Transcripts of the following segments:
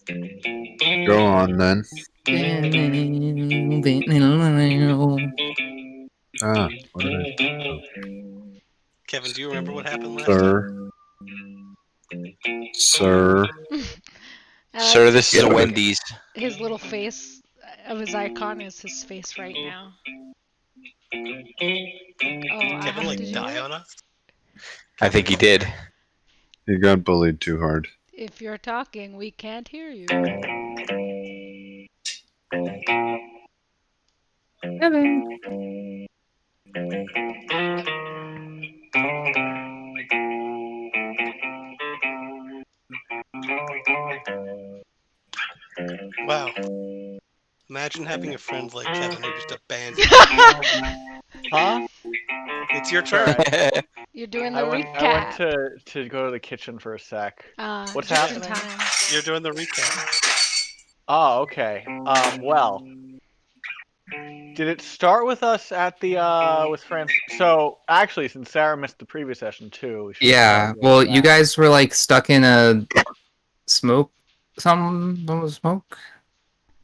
Go on then. What did I? Kevin, do you remember what happened last time? Sir. Sir, this is a Yeah. Wendy's. His little face of his icon is his face right now. Did Kevin like die on us? I think he did. He got bullied too hard. If you're talking, we can't hear you. Kevin. Wow. Imagine having a friend like Kevin who just abandoned you. Huh? It's your turn. Alright. You're doing the I went recap. to go to the kitchen for a sec. What's just in happening? time. You're doing the recap. Oh, okay. Well, did it start with us at the with France? So actually, since Sarah missed the previous session too, we should Yeah, start well, with you that. guys were like stuck in a smoke. What was smoke?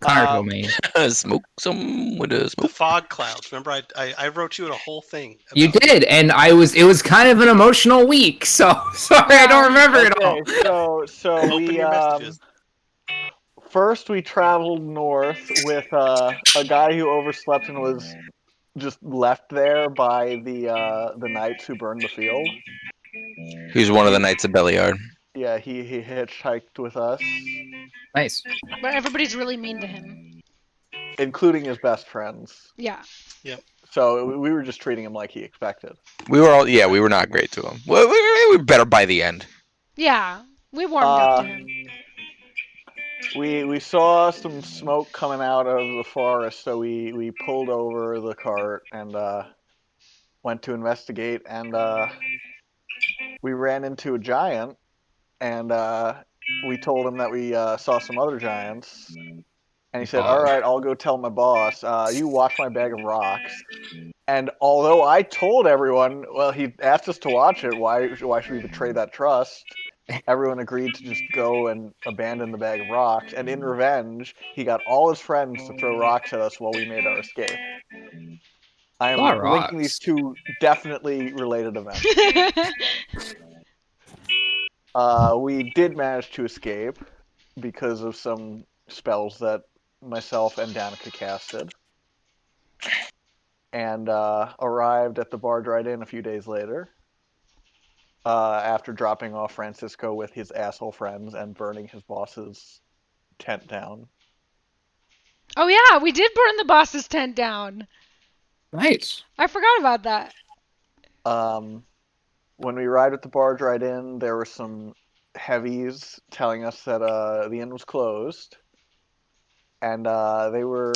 Connor told me. Smoke some with a The smoke. fog clouds. Remember, I wrote you a whole thing. You about did, and it was kind of an emotional week, so sorry I don't remember it all. Okay, so Open we your messages. first we traveled north with a guy who overslept and was just left there by the knights who burned the field. He's one of the Knights of Beliard. Yeah, he hitchhiked with us, Nice. But everybody's really mean to him. including his best friends. Yeah. So we were just treating him like he expected. We were not great to him. We were better by the end. Yeah. We warmed up to him. We saw some smoke coming out of the forest, so we pulled over the cart and went to investigate, and we ran into a giant, and we told him that we saw some other giants, and he said, "All right, I'll go tell my boss. You watch my bag of rocks." And although I told everyone, well, he asked us to watch it. Why should we betray that trust? Everyone agreed to just go and abandon the bag of rocks, and in revenge, he got all his friends to throw rocks at us while we made our escape. I am linking rocks. these two definitely related events. We did manage to escape because of some spells that myself and Danica casted, and arrived at the Bargewright Inn a few days later. After dropping off Francisco with his asshole friends and burning his boss's tent down. Oh yeah, we did burn the boss's tent down. Nice. I forgot about that. When we arrived at the Bargewright Inn, there were some heavies telling us that the inn was closed, and they were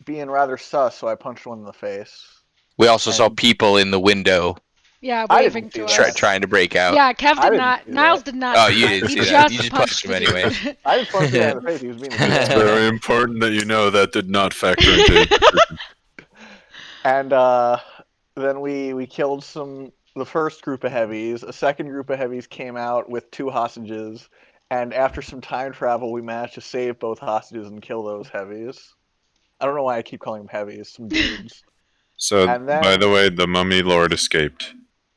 being rather sus, so I punched one in the face. We also saw people in the window. Yeah, I waving didn't to see us. that. Trying to break out. Yeah, Kev I did didn't not. see Niles that. did not. Oh, you didn't He see that. just You just punched him the anyway. dude. I just punched him in the face. He was being a dick. It's very important that you know that did not factor into it. And then we killed the first group of heavies. A second group of heavies came out with 2 hostages, and after some time travel, we managed to save both hostages and kill those heavies. I don't know why I keep calling them heavies, some dudes. So, And then- by the way, the mummy lord escaped.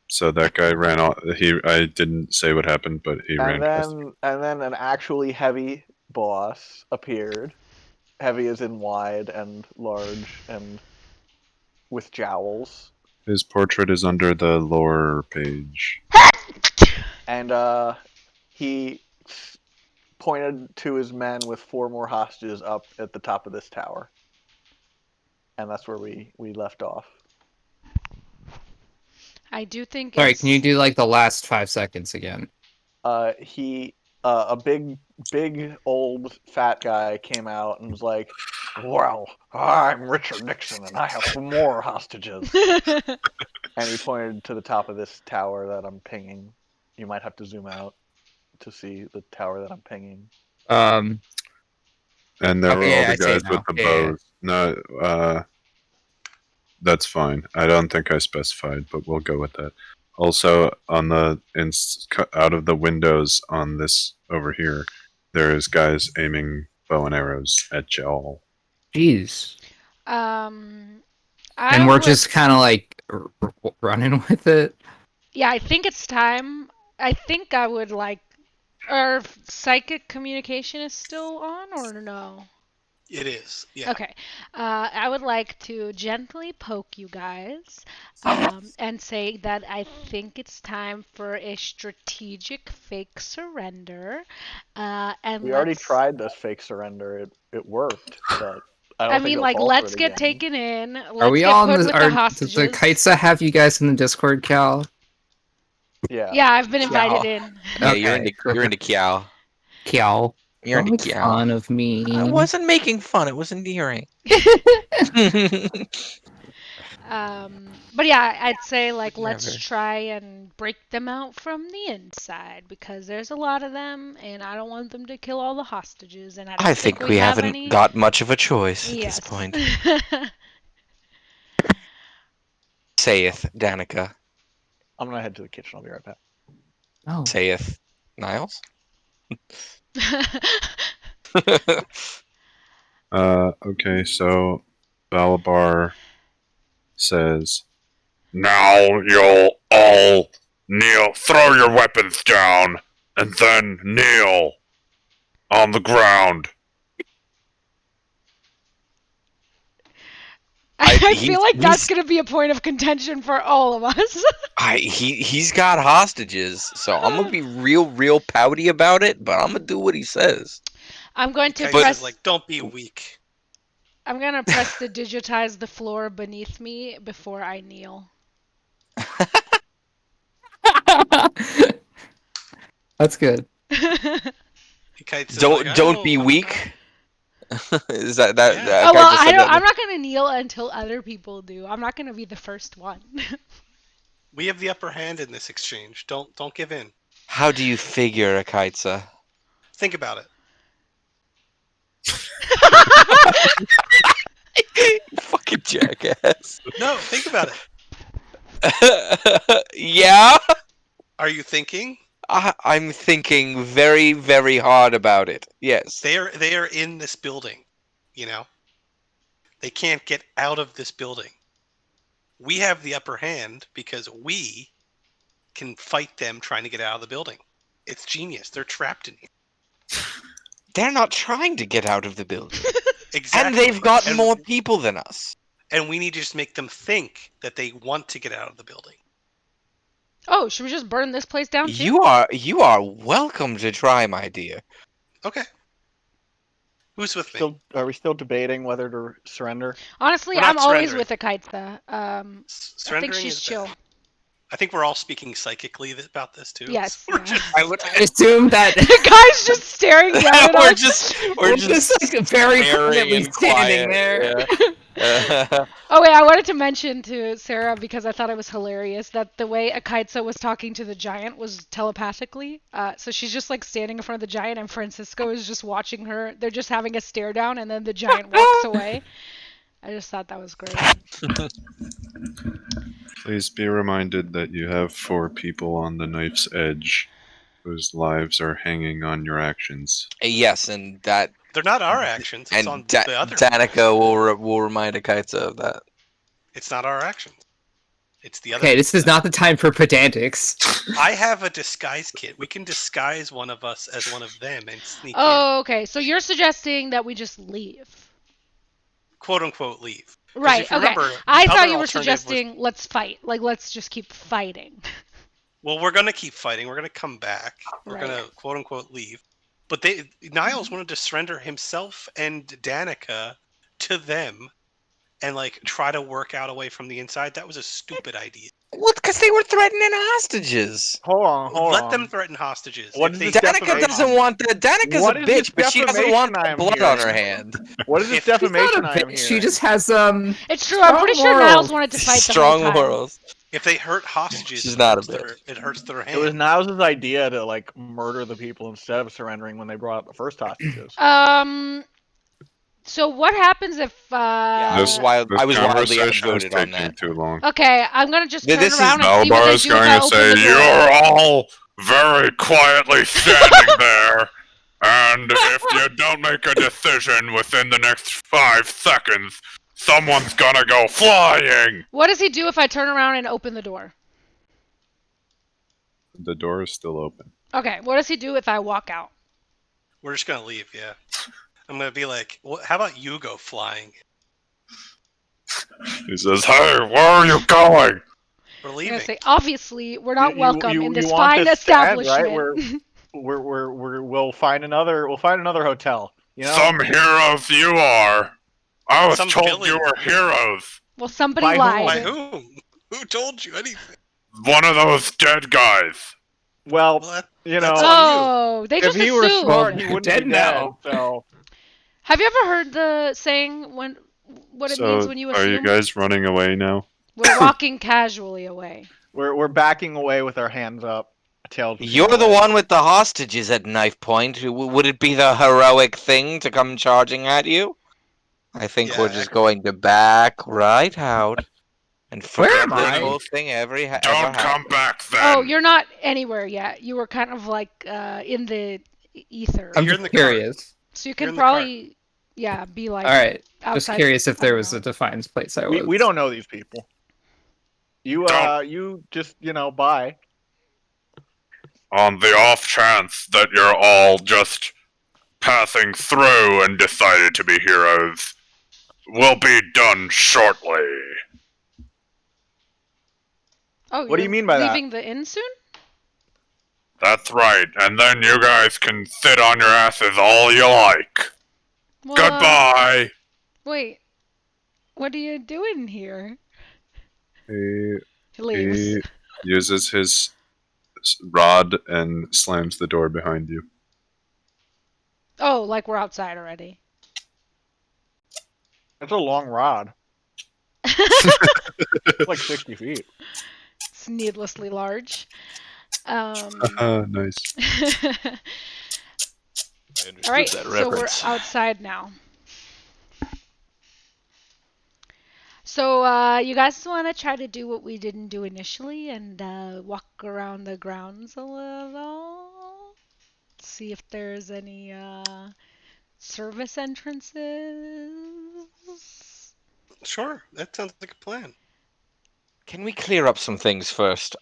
So that guy ran off. I didn't say what happened, but he ran past. And then an actually heavy boss appeared. Heavy as in wide and large and with jowls. His portrait is under the lore page. And he pointed to his men with 4 more hostages up at the top of this tower. And that's where we left off. I do think. Sorry, can you do like the last 5 seconds again? A big old fat guy came out and was like, "Well, I'm Richard Nixon and I have 4 more hostages." And he pointed to the top of this tower that I'm pinging. You might have to zoom out to see the tower that I'm pinging. And there were all I the see it guys with now. the Yeah. bows. No, that's fine. I don't think I specified, but we'll go with that. Also, on the out of the windows on this over here, There's guys aiming bow and arrows at y'all. Jeez. And We're just kind of like running with it. Yeah, I think it's time. I think I would like. Or psychic communication is still on, or no? It is. Yeah. Okay. I would like to gently poke you guys and say that I think it's time for a strategic fake surrender. And We already tried this fake surrender. It worked, but I don't I think mean, it'll like, fall for let's it get again. taken in. Are Let's we get all put in with the? the Does hostages. the Kaitsa have you guys in the Discord, Cal? Yeah. Yeah, I've been invited Kiao. in. Yeah, Okay. you're into Kiao. Kiao. You're Don't into make Kiao. fun of me. I wasn't making fun. It was endearing. But yeah, I'd say like let's Whatever. try and break them out from the inside because there's a lot of them, and I don't want them to kill all the hostages. And I don't I think we have haven't any. got much of a choice at Yes. this point. Saith Danica. I'm gonna head to the kitchen. I'll be right back. Oh. Saith Niles. Okay, so Balabar says, "Now you'll all kneel, throw your weapons down, and then kneel on the ground." I he- feel like that's he's- gonna be a point of contention for all of us. He's got hostages, so I'm gonna be real pouty about it, but I'm gonna do what he says. I'm going to Kai's press. like, don't be weak. I'm gonna press to digitize the floor beneath me before I kneel. That's good. Kai's Don't like, don't "Oh, be I'm weak. Is that Yeah. Oh well, Kaisa I said don't. that- I'm not gonna kneel until other people do. I'm not gonna be the first one. We have the upper hand in this exchange. Don't give in. How do you figure, Akaitsa? Think about it. Fucking jackass. No, think about it. Yeah? Are you thinking? I'm thinking very hard about it. Yes. They are in this building, you know? They can't get out of this building. We have the upper hand because we can fight them trying to get out of the building. It's genius. They're trapped in here. They're not trying to get out of the building. Exactly. And they've got And- more people than us. And we need to just make them think that they want to get out of the building. Oh, should we just burn this place down too? You are welcome to try, my dear. Okay. Who's with me? Are we still debating whether to surrender? Honestly, We're not I'm always surrendering. with Akaitsa. I think Surrendering she's is chill. bad. I think we're all speaking psychically about this too. Yes. We're Yeah. just- I would assume that The guy's just staring down at we're us. just we're just like very staring quietly and standing quiet, there. yeah. Oh wait, I wanted to mention to Sarah because I thought it was hilarious that the way Akaitsa was talking to the giant was telepathically. So she's just like standing in front of the giant, and Francisco is just watching her. They're just having a stare down, and then the giant walks away. I just thought that was great. Please be reminded that you have 4 people on the knife's edge whose lives are hanging on your actions. Yes, and that They're not our actions. It's on and the other. Danica will remind Akaitsa of that. It's not our actions. It's the other. Okay, this is not the time for pedantics. I have a disguise kit. We can disguise one of us as one of them and sneak in. Oh, okay. So you're suggesting that we just leave? Quote unquote leave. 'Cause Right. if you Okay. remember, I the thought other you were alternative was- suggesting let's fight. Like let's just keep fighting. Well, we're gonna keep fighting. We're gonna come back. We're Right. gonna quote unquote leave. But Niles wanted to surrender himself and Danica to them, and like try to work out a way from the inside. That was a stupid idea. Well, because they were threatening hostages. Hold on. Let them threaten hostages. What If is they- this Danica defamation? doesn't want that. Danica's What a is this bitch, but she doesn't want defamation I am blood on her hearing? hand. What is this If- She's defamation not a I am bitch. She hearing? just has It's true. I'm pretty sure morals. Niles wanted to fight the Strong whole time. morals. If they hurt hostages, She's it not a hurts their- It hurts their It was hand. Niles' idea to like murder the people instead of surrendering when they brought up the first hostages. So what happens if? Yeah, This- I was wildly conversation is outvoted on taking that. too long. Okay, I'm gonna just turn This is- around and see what Balbar they is do if I going to open say, the door. "You're all very quietly standing there, And if you don't make a decision within the next 5 seconds, someone's gonna go flying! What does he do if I turn around and open the door? The door is still open. Okay, what does he do if I walk out? We're just gonna leave. Yeah. I'm gonna be like, how about you go flying? He says, "Hey, where are you going?" We're I'm leaving. gonna say, obviously, we're not welcome in this want fine to stand, establishment. right? We'll find another hotel. You know, Some heroes you are. I was Some told villain. you were heroes. Well, somebody By whom? By lied. whom? Who told you anything? One of those dead guys. well, Well, you that's know, all- Oh, they if just he were assumed. smart, he Well, wouldn't dead be dead. now. So Have you ever heard the saying what it means when you are you assume? guys running away now? We're walking casually away. we're backing away with our hands up, tails. You're the one with the hostages at knife point. Would it be the heroic thing to come charging at you? I think Yeah, we're just going to back right out and Where forget am this I? whole thing ever Don't happened. come back then. Oh, you're not anywhere yet. You were kind of like in the ether. I'm You're just in the car. curious. So you You're can in the car. probably, yeah, be like All right. outside. Just curious if I there don't was know. a Defiance place I We was. don't know these people. You Don't. you just buy. On the off chance that you're all just passing through and decided to be heroes, we'll be done shortly. Oh, What do you're you mean by that? leaving the inn soon? That's right, and then you guys can sit on your asses all you like. Well, Goodbye! Wait, what are you doing here? He He leaves. uses his rod and slams the door behind you. Oh, like we're outside already. It's a long rod. It's like 60 feet. It's needlessly large. Nice. I understood All right, that so we're reference. outside now. So you guys want to try to do what we didn't do initially and walk around the grounds a little? See if there's any service entrances. Sure, that sounds like a plan. Can we clear up some things first?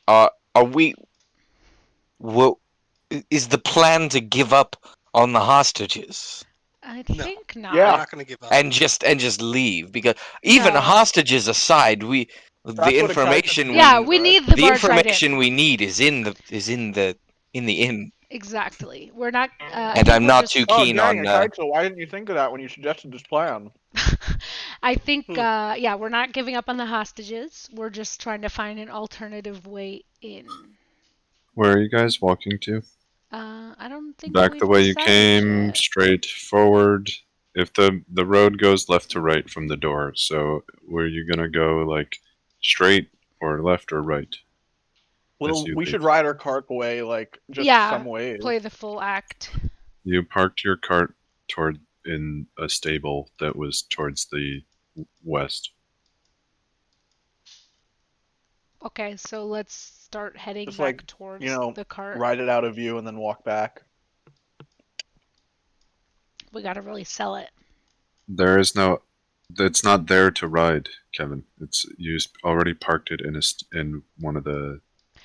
Is the plan to give up on the hostages I No. think not. Yeah. I'm not going to give up. and just leave? Because even No. hostages aside, the That's what information excites Yeah, me, we right? need the the Bargewright Inn. information we need is in the inn. Exactly. We're not. I And think I'm we're not just- too Oh keen dang on. it, Kite, so why didn't you think of that when you suggested this plan? I think, Hmm. yeah, we're not giving up on the hostages. We're just trying to find an alternative way in. Where are you guys walking to? I don't think Back we've the way you decided came, yet. straight forward. If the road goes left to right from the door, so were you gonna go like straight or left or right? Well, you we leave. should ride our cart away, like just Yeah, some ways. play the full act. You parked your cart in a stable that was towards the west. Okay, so let's start heading Just back like, towards you know, the cart. Ride it out of view and then walk back. We gotta really sell it. There is no. It's not there to ride, Kevin. It's you already parked it in one of the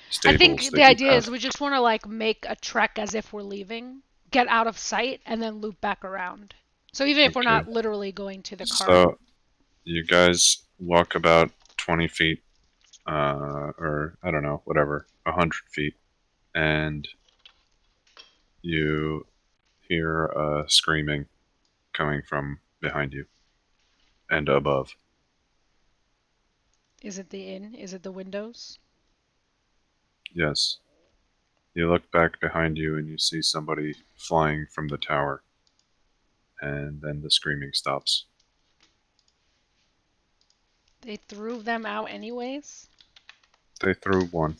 stables. I think that the you idea have. is we just want to like make a trek as if we're leaving, get out of sight, and then loop back around. So even if we're Okay. not literally going to the cart. So, you guys walk about 20 feet, or I don't know, whatever, 100 feet, and you hear screaming coming from behind you and above. Is it the inn? Is it the windows? Yes. You look back behind you and you see somebody flying from the tower, and then the screaming stops. They threw them out anyways? They threw one.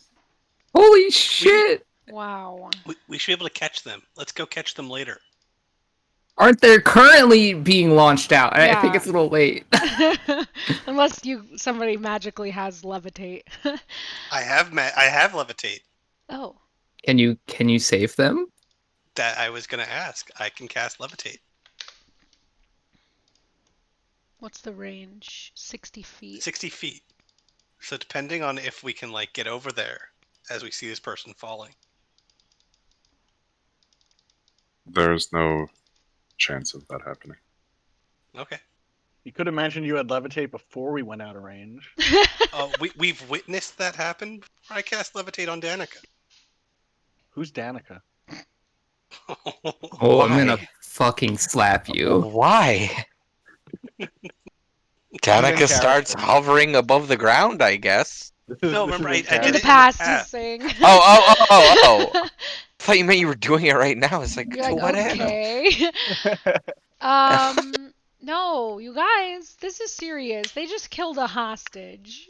Holy shit! Wow. We should be able to catch them. Let's go catch them later. Aren't they currently being launched out? I think Yeah. it's a little late. Unless somebody magically has levitate. I have levitate. Oh. Can you save them? That I was gonna ask. I can cast levitate. What's the range? 60 feet. 60 feet. So depending on if we can like get over there as we see this person falling. There's no chance of that happening. Okay. You could have mentioned you had levitate before we went out of range. We've witnessed that happen before I cast levitate on Danica. Who's Danica? Oh, I'm gonna Why? fucking slap you. Why? in Danica starts character. hovering above the ground, I guess. No, remember, I In did the it in past, the he's past. saying. Oh. I thought you meant you were doing it right now. It's like, You're to like, what end? okay. No, you guys, this is serious. They just killed a hostage.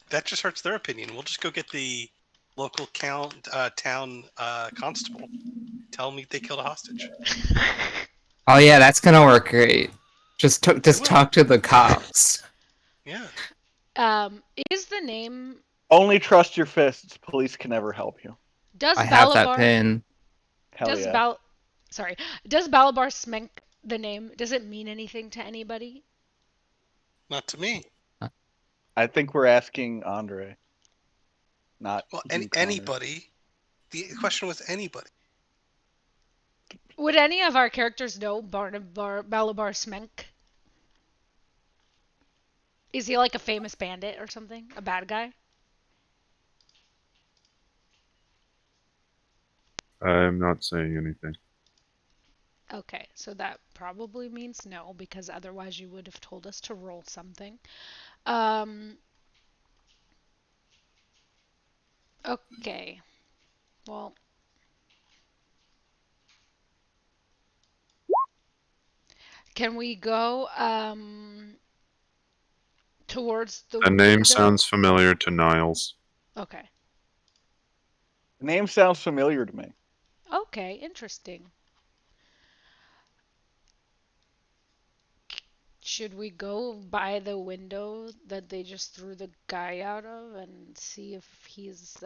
That just hurts their opinion. We'll just go get the local town constable. Tell me they killed a hostage. Oh yeah, that's gonna work great. Just will. talk to the cops. Yeah. Is the name Only trust your fists. Police can never help you. does I have that Balabar pin. Hell does yeah. does Balabar Smenk the name? Does it mean anything to anybody? Not to me. I think we're asking Andre. Not Well, you, Connor. anybody. The question was anybody. Would any of our characters know Balabar Smenk? Is he like a famous bandit or something? A bad guy? I'm not saying anything. Okay, so that probably means no, because otherwise you would have told us to roll something. Okay. Well, can we go towards the The name window? sounds familiar to Niles. Okay. The name sounds familiar to me. Okay, interesting. Should we go by the window that they just threw the guy out of and see if he's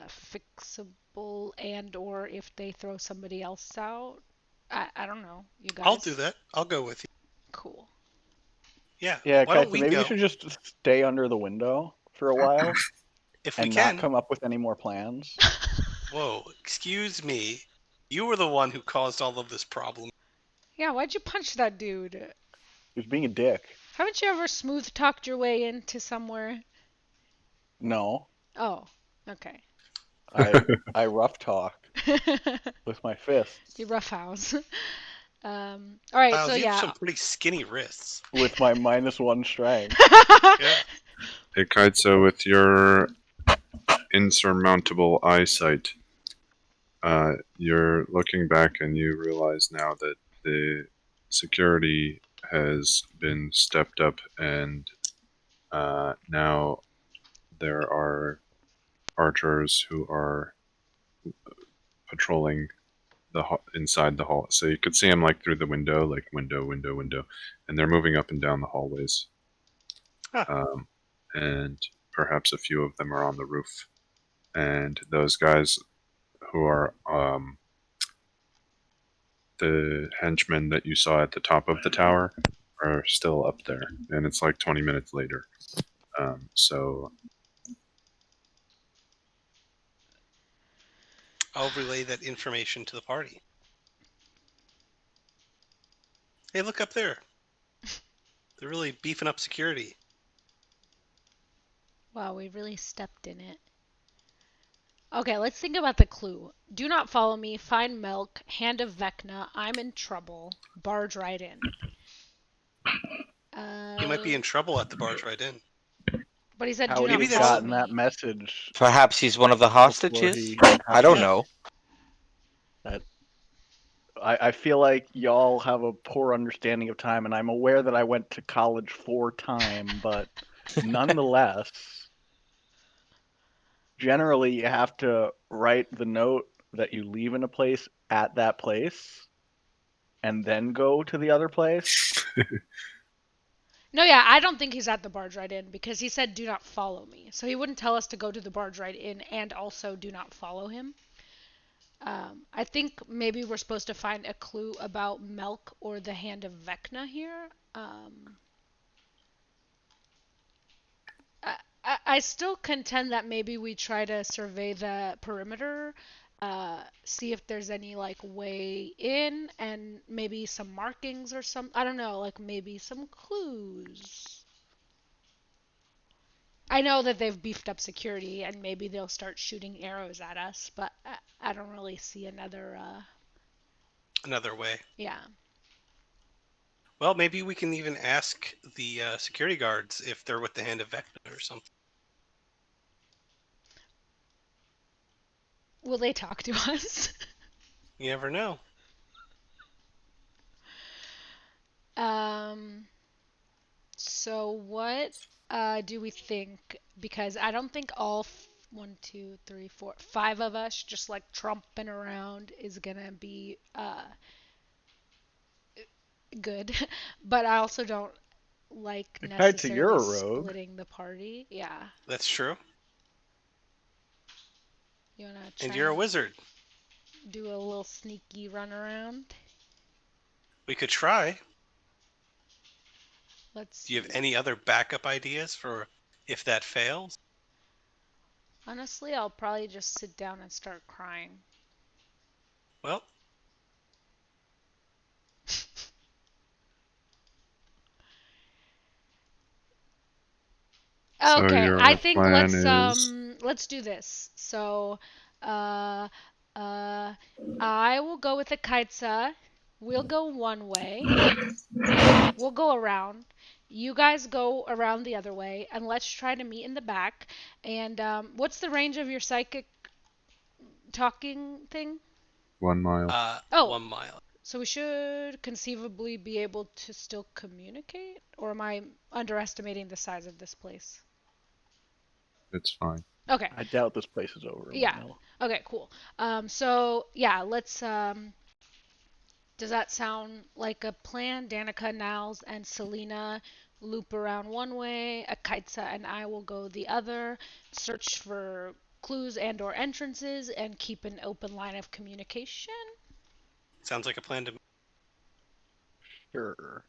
fixable and or if they throw somebody else out? I don't know. You guys? I'll do that. I'll go with you. Cool. Yeah. Yeah, Why don't Kaita, we maybe go? you should just stay under the window for a while If we and can. not come up with any more plans. Whoa, excuse me. You were the one who caused all of this problem. Yeah, why'd you punch that dude? He was being a dick. Haven't you ever smooth talked your way into somewhere? No, Oh, okay. I rough talk with my fists. You roughhouse. All right, Wow, so you have yeah. some pretty skinny wrists. With my -1 strength. Yeah. Hey, Kaitso, with your insurmountable eyesight, you're looking back and you realize now that the security has been stepped up and now there are archers who are patrolling inside the hall. So you could see them like through the window, like window, and they're moving up and down the hallways. Huh. And perhaps a few of them are on the roof. And those guys who are the henchmen that you saw at the top of the tower are still up there, and it's like 20 minutes later. So I'll relay that information to the party. Hey, look up there. They're really beefing up security. Wow, we really stepped in it. Okay, let's think about the clue. Do not follow me, find milk, hand of Vecna, I'm in trouble, barge right in. He might be in trouble at the Bargewright Inn. But he said How do would not he Maybe have that's- follow gotten me. that message? Perhaps he's one of the hostages? he- I don't Yeah. know. I feel like y'all have a poor understanding of time, and I'm aware that I went to college 4 times, but nonetheless, generally you have to write the note that you leave in a place at that place, and then go to the other place. No, yeah, I don't think he's at the barge right in because he said do not follow me. So he wouldn't tell us to go to the barge right in and also do not follow him. I think maybe we're supposed to find a clue about Melk or the Hand of Vecna here. I still contend that maybe we try to survey the perimeter, see if there's any like way in, and maybe some markings or some. I don't know, like maybe some clues. I know that they've beefed up security, and maybe they'll start shooting arrows at us, but I don't really see another. Another way. Yeah. Well, maybe we can even ask the security guards if they're with the Hand of Vecna or something. Will they talk to us? You never know. So what do we think? Because I don't think all 5 of us just like tromping around is gonna be good. But I also don't like Kite's you're necessarily a rogue. splitting the party. Yeah. That's true. You wanna try And you're a wizard. do a little sneaky run around? We could try. Let's Do you have see. any other backup ideas for if that fails? Honestly, I'll probably just sit down and start crying. Well, So Okay, your I think plan is let's do this. So, uh, I will go with the Kaitsa. We'll go one way. We'll go around. You guys go around the other way, and let's try to meet in the back. And what's the range of your psychic talking thing? 1 mile. Oh, 1 mile. so we should conceivably be able to still communicate? Or am I underestimating the size of this place? It's fine. Okay. I doubt this place is over. Yeah. Okay, cool. So yeah, let's does that sound like a plan? Danica, Niles, and Selena loop around one way, Akaitsa and I will go the other, search for clues and or entrances, and keep an open line of communication. Sounds like a plan to me. Sure.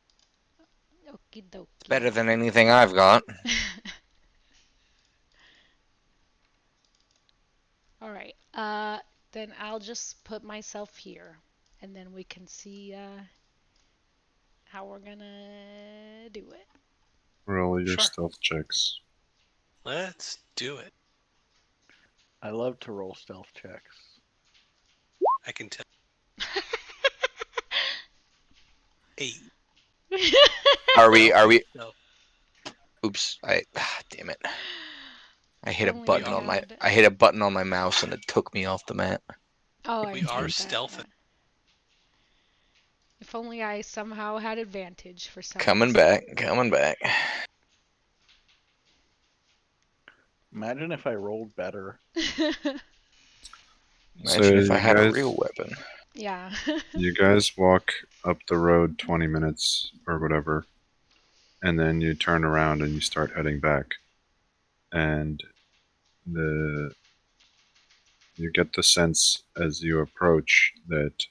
Okie dokie. It's better than anything I've got. All right. Then I'll just put myself here, and then we can see how we're gonna do it. Roll your Sure. stealth checks. Let's do it. I love to roll stealth checks. I can tell. 8. Are we? No. Oops! Damn it! I hit a Only button I on my. had- I hit a button on my mouse and it took me off the map. Oh, I We hate are that, stealthing. yeah. If only I somehow had advantage for some Coming reason. back. Coming back. Imagine if I rolled better. Imagine if I you had a guys- real weapon. Yeah. You guys walk up the road 20 minutes or whatever, and then you turn around and you start heading back. And you get the sense as you approach that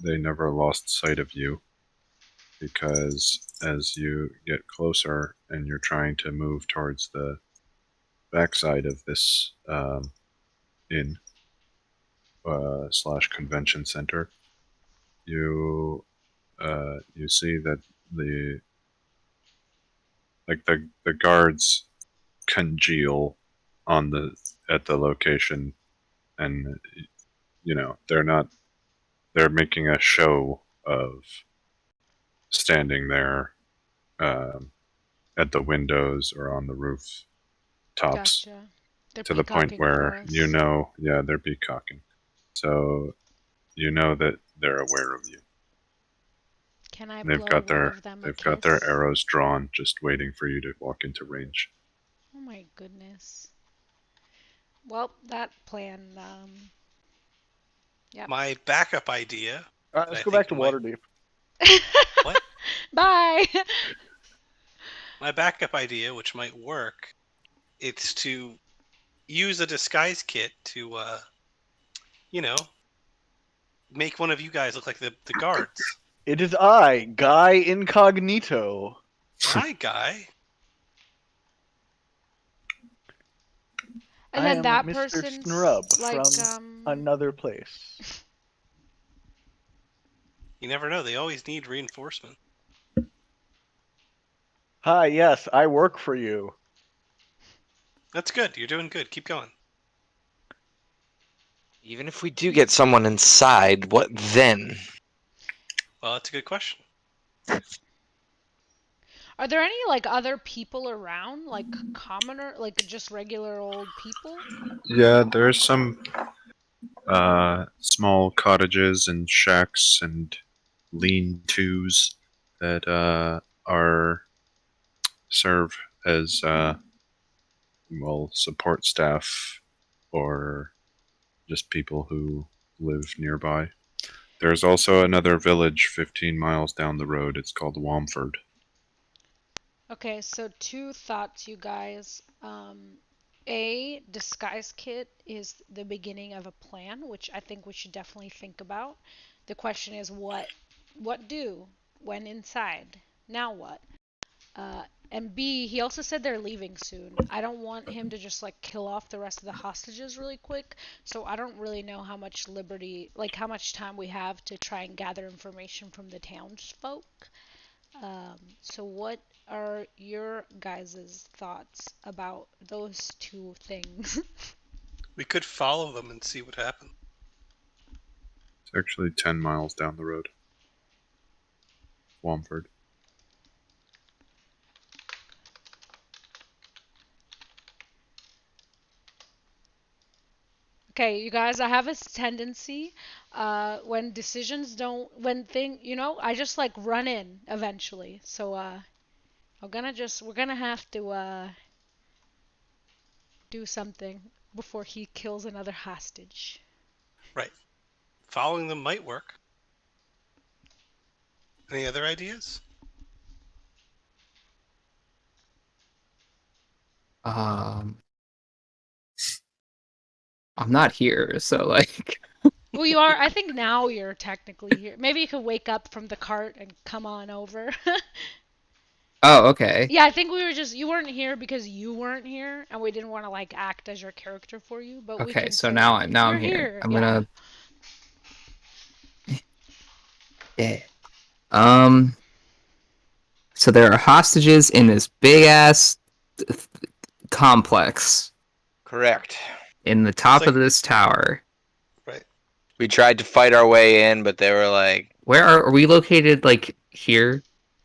they never lost sight of you, because as you get closer and you're trying to move towards the backside of this inn slash convention center, you see that the guards congeal at the location, and they're making a show of standing there um, at the windows or on the roof tops, Gotcha. They're to the point peacocking for where us. they're peacocking. So you know that they're aware of you. Can I They've blow got one their of them a they've got their kiss? arrows drawn, just waiting for you to walk into range. Oh my goodness. Well, that plan, yep. My backup idea. Let's I go back to think might- Waterdeep. What? Bye! My backup idea, which might work, it's to use a disguise kit to, you know, make one of you guys look like the guards. It is I, Guy Incognito. Hi, guy. And I then am that Mr. person's Snrub like from another place. You never know. They always need reinforcement. Hi, yes, I work for you. That's good. You're doing good. Keep going. Even if we do get someone inside, what then? Well, that's a good question. Are there any like other people around, like commoner, like just regular old people? Yeah, there's some small cottages and shacks and lean-tos that are serve as support staff or just people who live nearby. There's also another village 15 miles down the road. It's called Womford. Okay, so two thoughts, you guys. A disguise kit is the beginning of a plan, which I think we should definitely think about. The question is what do when inside? Now what? And B, he also said they're leaving soon. I don't want him to just like kill off the rest of the hostages really quick, so I don't really know how much how much time we have to try and gather information from the townsfolk. So what are your guys' thoughts about those two things? We could follow them and see what happens. It's actually 10 miles down the road. Womford. Okay, you guys, I have a tendency, when I just like run in eventually. So, we're gonna have to, do something before he kills another hostage. Right. Following them might work. Any other ideas? I'm not here, so like. Well, you are, I think now you're technically here. Maybe you could wake up from the cart and come on over. Oh, okay. Yeah, I think you weren't here because you weren't here, and we didn't want to like act as your character for you, but we Okay, can so say now like, I'm you're here. here. I'm Yeah. gonna. Yeah. So there are hostages in this big ass complex Correct. in the top like- of this tower. Right. We tried to fight our way in, but they were like, Where are we located? Like here?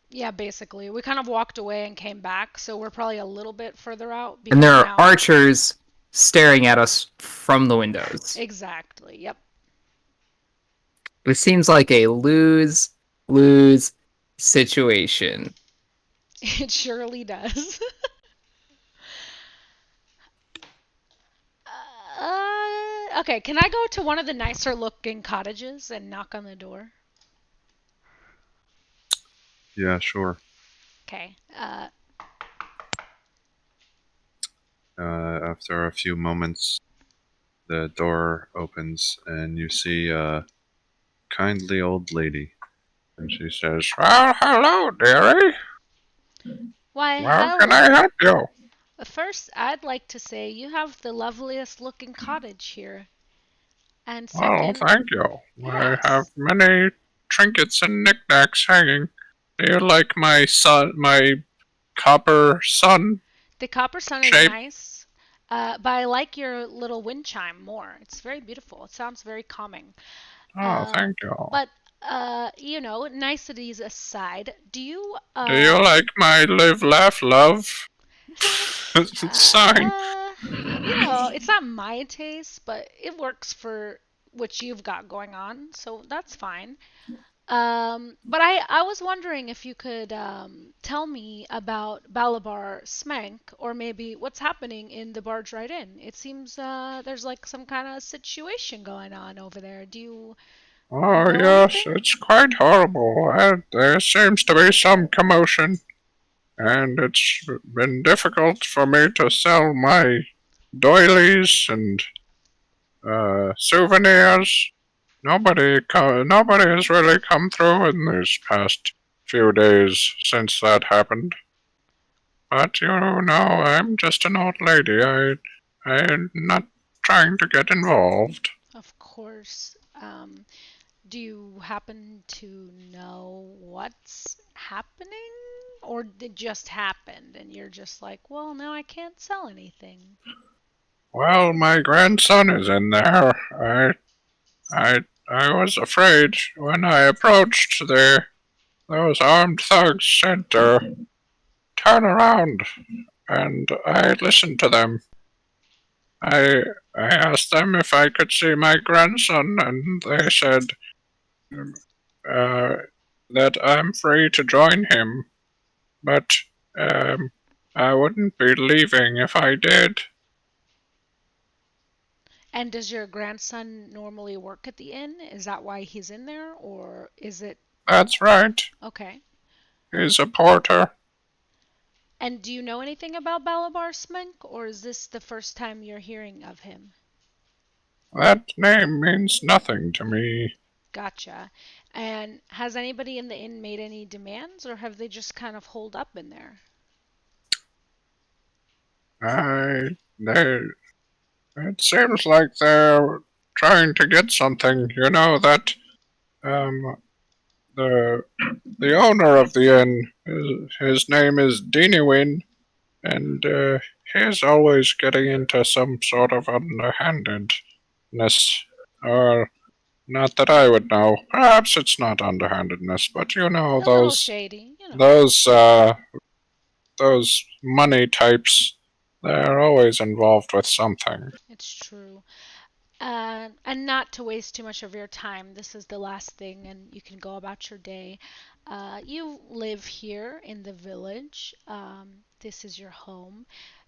Yeah, basically. We kind of walked away and came back, so we're probably a little bit further out. And there are now... archers staring at us from the windows. Exactly, yep. It seems like a lose-lose situation. It surely does. Okay, can I go to one of the nicer looking cottages and knock on the door? Yeah, sure. Okay. After a few moments, the door opens and you see a kindly old lady. And she says, "Well, hello, dearie. Why, How can I help you?" First, I'd like to say you have the loveliest looking cottage here. And Oh, second, thank you. yes. I have many trinkets and knickknacks hanging. Do you like my copper sun? The copper sun is shape? nice, but I like your little wind chime more. It's very beautiful. It sounds very calming. Oh, thank you. But, niceties aside, do you, Do you like my live, laugh, love sign? it's not my taste, but it works for what you've got going on, so that's fine. But I was wondering if you could tell me about Balabar Smank, or maybe what's happening in the Bargewright Inn. It seems there's like some kind of situation going on over there. Do you Oh, know yes, anything? it's quite horrible. There seems to be some commotion, and it's been difficult for me to sell my doilies and souvenirs. nobody has really come through in these past few days since that happened. But I'm just an old lady. I'm not trying to get involved. Of course. Do you happen to know what's happening? Or it just happened and you're just like, well, now I can't sell anything? Well, my grandson is in there. I was afraid when I approached. Those armed thugs said to turn around, and I listened to them. I asked them if I could see my grandson, and they said uh, that I'm free to join him, but I wouldn't be leaving if I did. And does your grandson normally work at the inn? Is that why he's in there? Or is it. That's right. Okay. He's a porter. And do you know anything about Balabar Smink? Or is this the first time you're hearing of him? That name means nothing to me. Gotcha. And has anybody in the inn made any demands, or have they just kind of holed up in there? It seems like they're trying to get something. You know that the owner of the inn, his name is Dinywin, and he's always getting into some sort of underhandedness, or not that I would know. Perhaps it's not underhandedness, but A little those shady, those money types. They're always involved with something. It's true. And not to waste too much of your time, this is the last thing, and you can go about your day. You live here in the village. This is your home.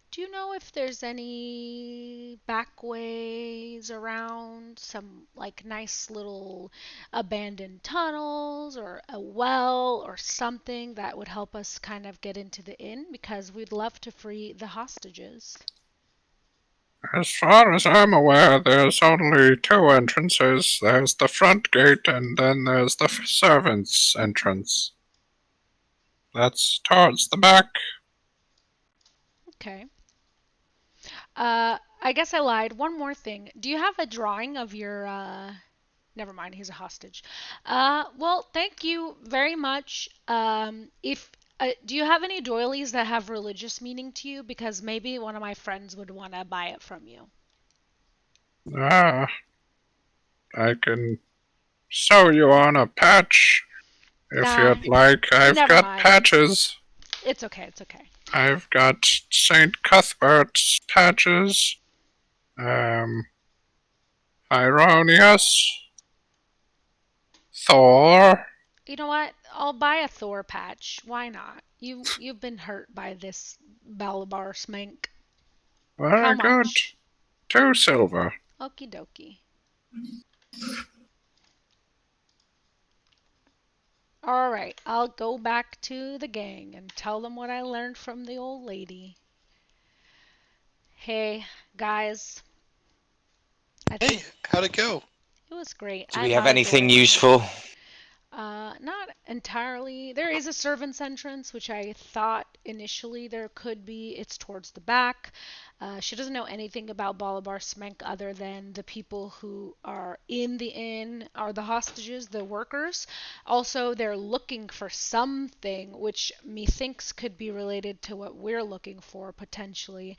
Do you know if there's any back ways around, some like nice little abandoned tunnels or a well or something that would help us kind of get into the inn? Because we'd love to free the hostages. As far as I'm aware, there's only two entrances. There's the front gate, and then there's the servants' entrance. That's towards the back. Okay. I guess I lied. One more thing. Do you have a drawing of your, never mind, he's a hostage. Well, thank you very much. If do you have any doilies that have religious meaning to you? Because maybe one of my friends would want to buy it from you. I can sew you on a patch if Nah, you'd like. I've never got mind. patches. It's okay, it's okay. I've got St. Cuthbert's patches. Ironius. Thor. You know what? I'll buy a Thor patch. Why not? You've been hurt by this Balabar Smink. How Very good. much? 2 silver. Okie dokie. Alright, I'll go back to the gang and tell them what I learned from the old lady. Hey, guys. I Hey, think how'd it go? it was great. Do I we have thought anything Adora was- useful? Not entirely. There is a servant's entrance, which I thought initially there could be. It's towards the back. She doesn't know anything about Balabar Smenk other than the people who are in the inn are the hostages, the workers. Also, they're looking for something which methinks could be related to what we're looking for potentially.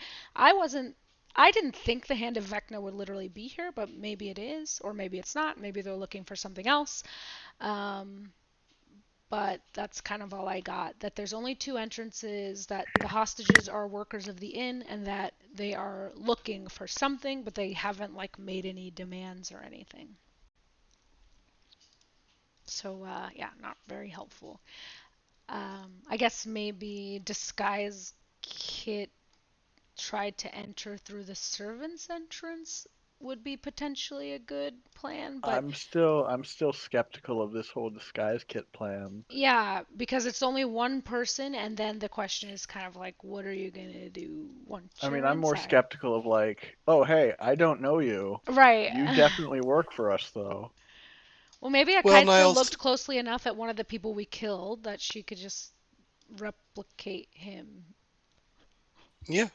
I didn't think the Hand of Vecna would literally be here, but maybe it is, or maybe it's not. Maybe they're looking for something else. But that's kind of all I got. That there's only 2 entrances, that the hostages are workers of the inn, and that they are looking for something, but they haven't like made any demands or anything. So yeah, not very helpful. I guess maybe Disguise Kit tried to enter through the servants' entrance would be potentially a good plan, but I'm still skeptical of this whole disguise kit plan. yeah, because it's only one person, and then the question is kind of like, what are you gonna do once I mean, you're I'm more inside? skeptical of like, oh hey, I don't know you. Right. You definitely work for us though. Well, maybe Well, Akaitsa Niles, looked closely enough at one of the people we killed that she could just replicate him. yeah.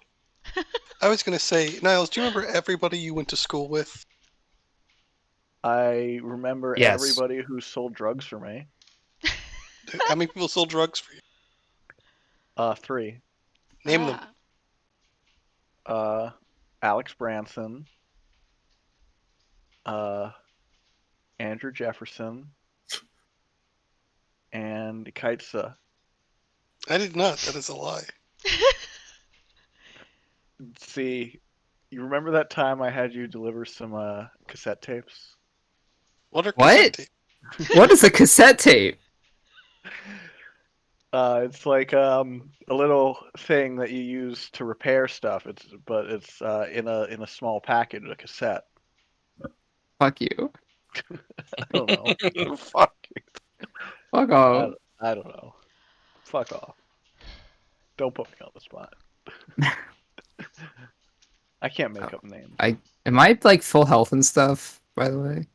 I was going to say, Niles, do you remember everybody you went to school with? I remember Yes. everybody who sold drugs for me. How many people sold drugs for you? 3. Name them. Alex Branson, Andrew Jefferson, and Kaitsa. I did not. That is a lie. See, you remember that time I had you deliver some cassette tapes? What are What? cassette tapes? What is a cassette tape? It's like a little thing that you use to repair stuff. It's in a small package, a cassette. Fuck you. I don't know. Fuck. Fuck off. I don't know. Fuck off. Don't put me on the spot. I can't make up names. Am I like full health and stuff, by the way?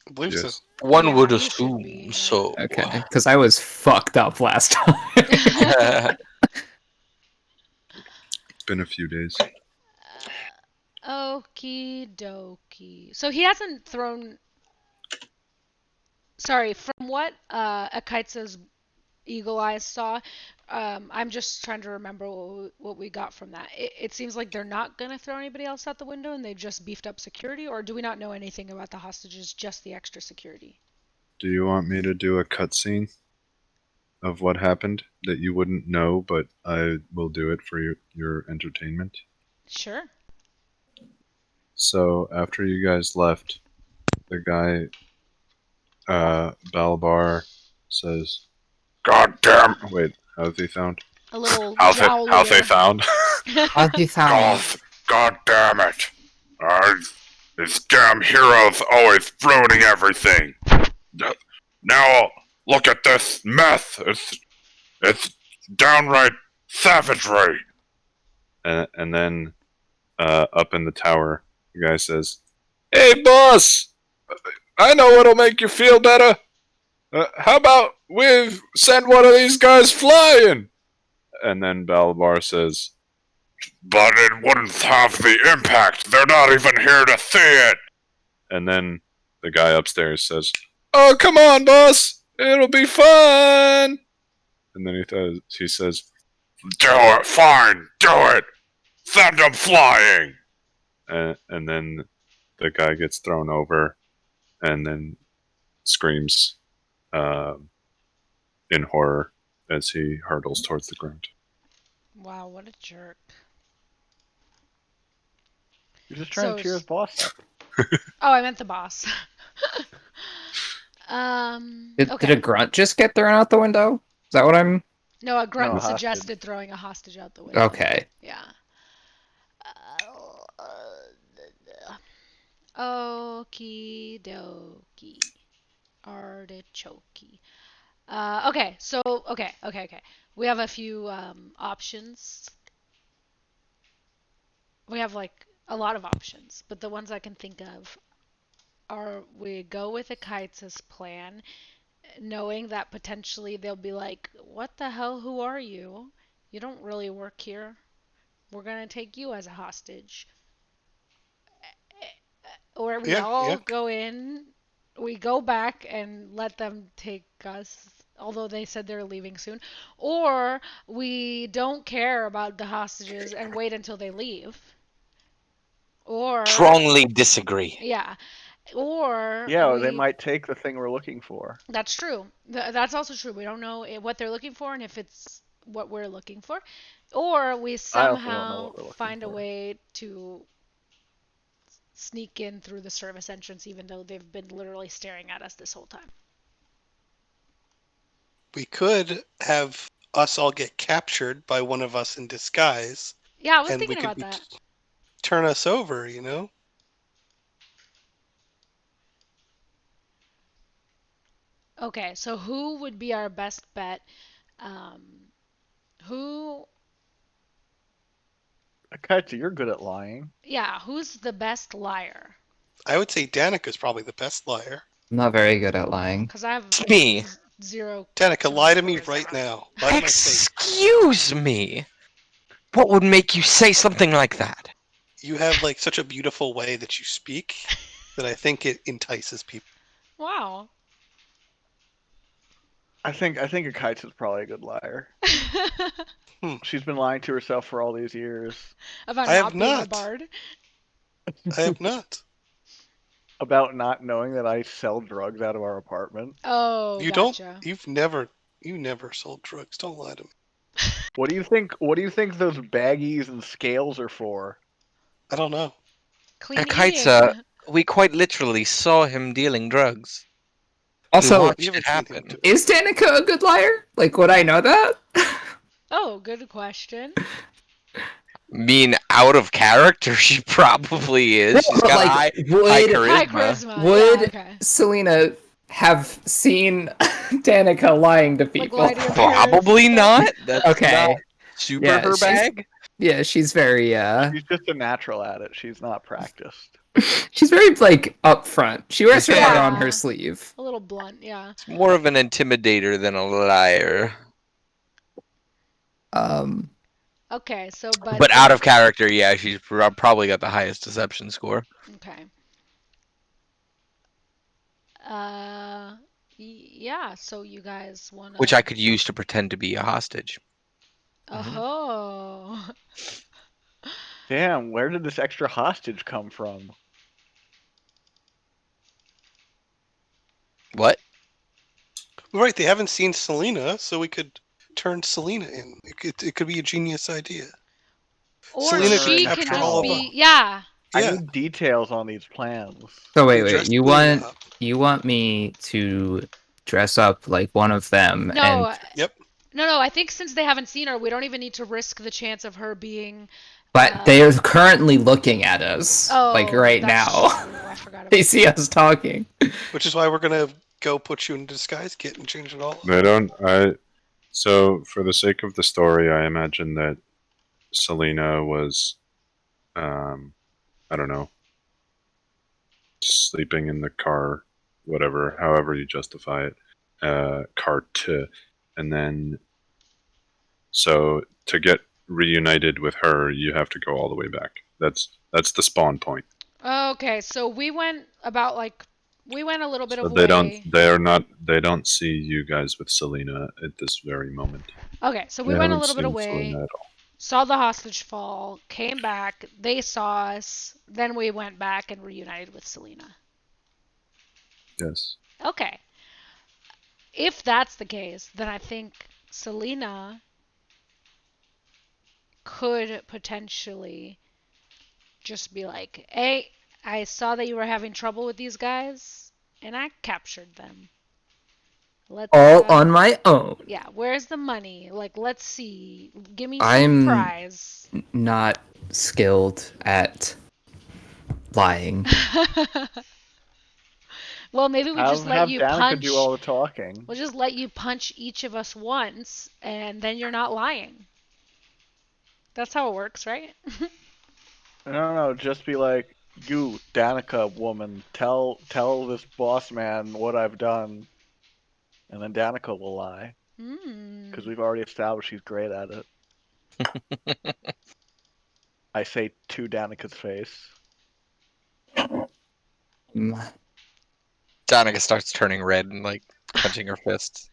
I believe so. Yes. One Yeah, would you should assume be, yeah. so. Okay, because I was fucked up last time. It's been a few days. Okie dokie. So he hasn't thrown. Sorry, from what Akaitsa's eagle eyes saw, I'm just trying to remember what we got from that. It seems like they're not going to throw anybody else out the window and they've just beefed up security, or do we not know anything about the hostages, just the extra security? Do you want me to do a cutscene of what happened that you wouldn't know, but I will do it for your entertainment? Sure. So after you guys left, the guy, Balabar, says, "God damn!" Wait, how's he sound? A little How's he jowlier. sound? How'd you sound? God damn it! These damn heroes always ruining everything. Now look at this mess. It's downright savagery. And then up in the tower, the guy says, "Hey, boss! I know what'll make you feel better. How about we send one of these guys flying?" And then Balabar says, "But it wouldn't have the impact. They're not even here to see it." And then the guy upstairs says, "Oh, come on, boss. It'll be fun." And then he says, "Do it, fine, do it. Send them flying." And then the guy gets thrown over and then screams in horror as he hurtles towards the ground. Wow, what a jerk. You're just trying to cheer his boss up. Oh, I meant the boss. Did a grunt just get thrown out the window? Is that what I'm... No, a grunt No, suggested throwing a hostage out the window. Okay. Yeah. Okie dokie. Artichoke. Okay, so, okay. We have a few options. We have, like, a lot of options, but the ones I can think of are we go with Akaitsa's plan, knowing that potentially they'll be like, "What the hell? Who are you? You don't really work here. We're gonna take you as a hostage." Or we all go in, we go back and let them take us, although they said they're leaving soon. Or we don't care about the hostages and wait until they leave. Or Strongly disagree. yeah. Or They might take the thing we're looking for. That's true. That's also true. We don't know what they're looking for and if it's what we're looking for. Or we somehow find a way to sneak in through the service entrance even though they've been literally staring at us this whole time. We could have us all get captured by one of us in disguise. Yeah, I was thinking about that. Turn us over, you know? Okay, so who would be our best bet? Akaitsa, you're good at lying. Yeah, who's the best liar? I would say Danica's probably the best liar. I'm not very good at lying. Because I have It's me. zero. Danica, lie to me right now. Lie to my face. Excuse me. What would make you say something like that? You have like such a beautiful way that you speak that I think it entices people. Wow. I think Akites is probably a good liar. She's been lying to herself for all these years About I have not being a not. bard. I have not. about not knowing that I sell drugs out of our apartment. Oh, You gotcha. don't. You never sold drugs. Don't lie to me. What do you think? What do you think those baggies and scales are for? I don't know. Clean Kaitsa, eating. we quite literally saw him dealing drugs. We Also, watched We haven't it seen him happen. do it. is Danica a good liar? Like, would I know that? Oh, good question. Mean out of character, she probably is. No, She's but, got like, high would- charisma. High charisma. Would Yeah, okay. Selena have seen Danica lying to Like people? lie to your parents and Probably stuff? not. That's Okay. not super Yeah, her she's- bag. Yeah, she's very She's just a natural at it. She's not practiced. she's very like upfront. She wears her heart on Yeah. her sleeve. A little blunt, yeah. It's more of an intimidator than a liar. Okay, so But out of character, yeah, she's probably got the highest deception score. Okay. Yeah, so you guys want to... Which I could use to pretend to be a hostage. Oh. Damn, where did this extra hostage come from? What? Right, they haven't seen Selena, so we could turn Selena in. It could be a genius idea. Or Selena she could can capture all just of be... Yeah. I Yeah. need details on these plans. So You wait, dress you Selena want up. you want me to dress up like one of them No. and Yep. No, I think since they haven't seen her, we don't even need to risk the chance of her being... but they are currently looking at us like right that's now. true. I forgot about They see us talking. Which is why we're gonna go put you in a disguise kit and change it all. They don't. So, for the sake of the story, I imagine that Selena was, I don't know, sleeping in the car, whatever, however you justify it, cart, and then, so to get reunited with her, you have to go all the way back. That's the spawn point. Okay, so we went about like... We went a little bit So of they don't see you guys with Selena at this very moment. Okay, so we They went a haven't little bit seen away, Selena at all. saw the hostage fall, came back, they saw us, then we went back and reunited with Selena. Yes. Okay. If that's the case, then I think Selena could potentially just be like, hey, I saw that you were having trouble with these guys, and I captured them. Let's All on my own. Yeah, where's the money? Like, let's see. Give me some I'm prize. not skilled at lying. Well, maybe we just let you Danica punch. do all the talking. We'll just let you punch each of us once, and then you're not lying. That's how it works, right? No, just be like, you, Danica woman, tell this boss man what I've done, and then Danica will lie, because we've already established she's great at it. I say to Danica's face. Danica starts turning red and like clenching her fists.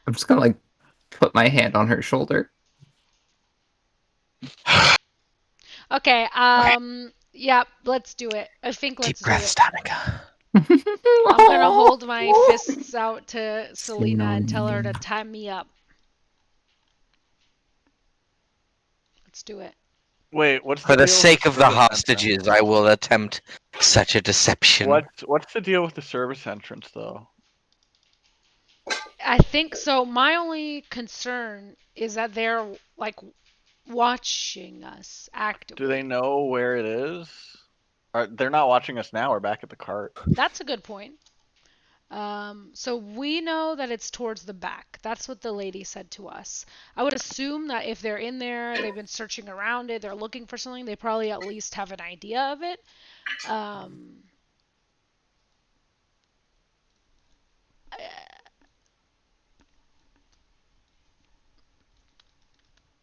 I'm just gonna like put my hand on her shoulder. Okay, yeah, let's do it. I think let's Deep breaths, do it. Danica. I'm gonna hold my fists out to Selena and tell her to tie me up. Let's do it. Wait, what's For the deal with sake of the service hostages, entrance? I will attempt such a deception. What's the deal with the service entrance, though? I think so. My only concern is that they're like watching us actively. Do they know where it is? They're not watching us now. We're back at the cart. That's a good point. So we know that it's towards the back. That's what the lady said to us. I would assume that if they're in there, they've been searching around it, they're looking for something, they probably at least have an idea of it.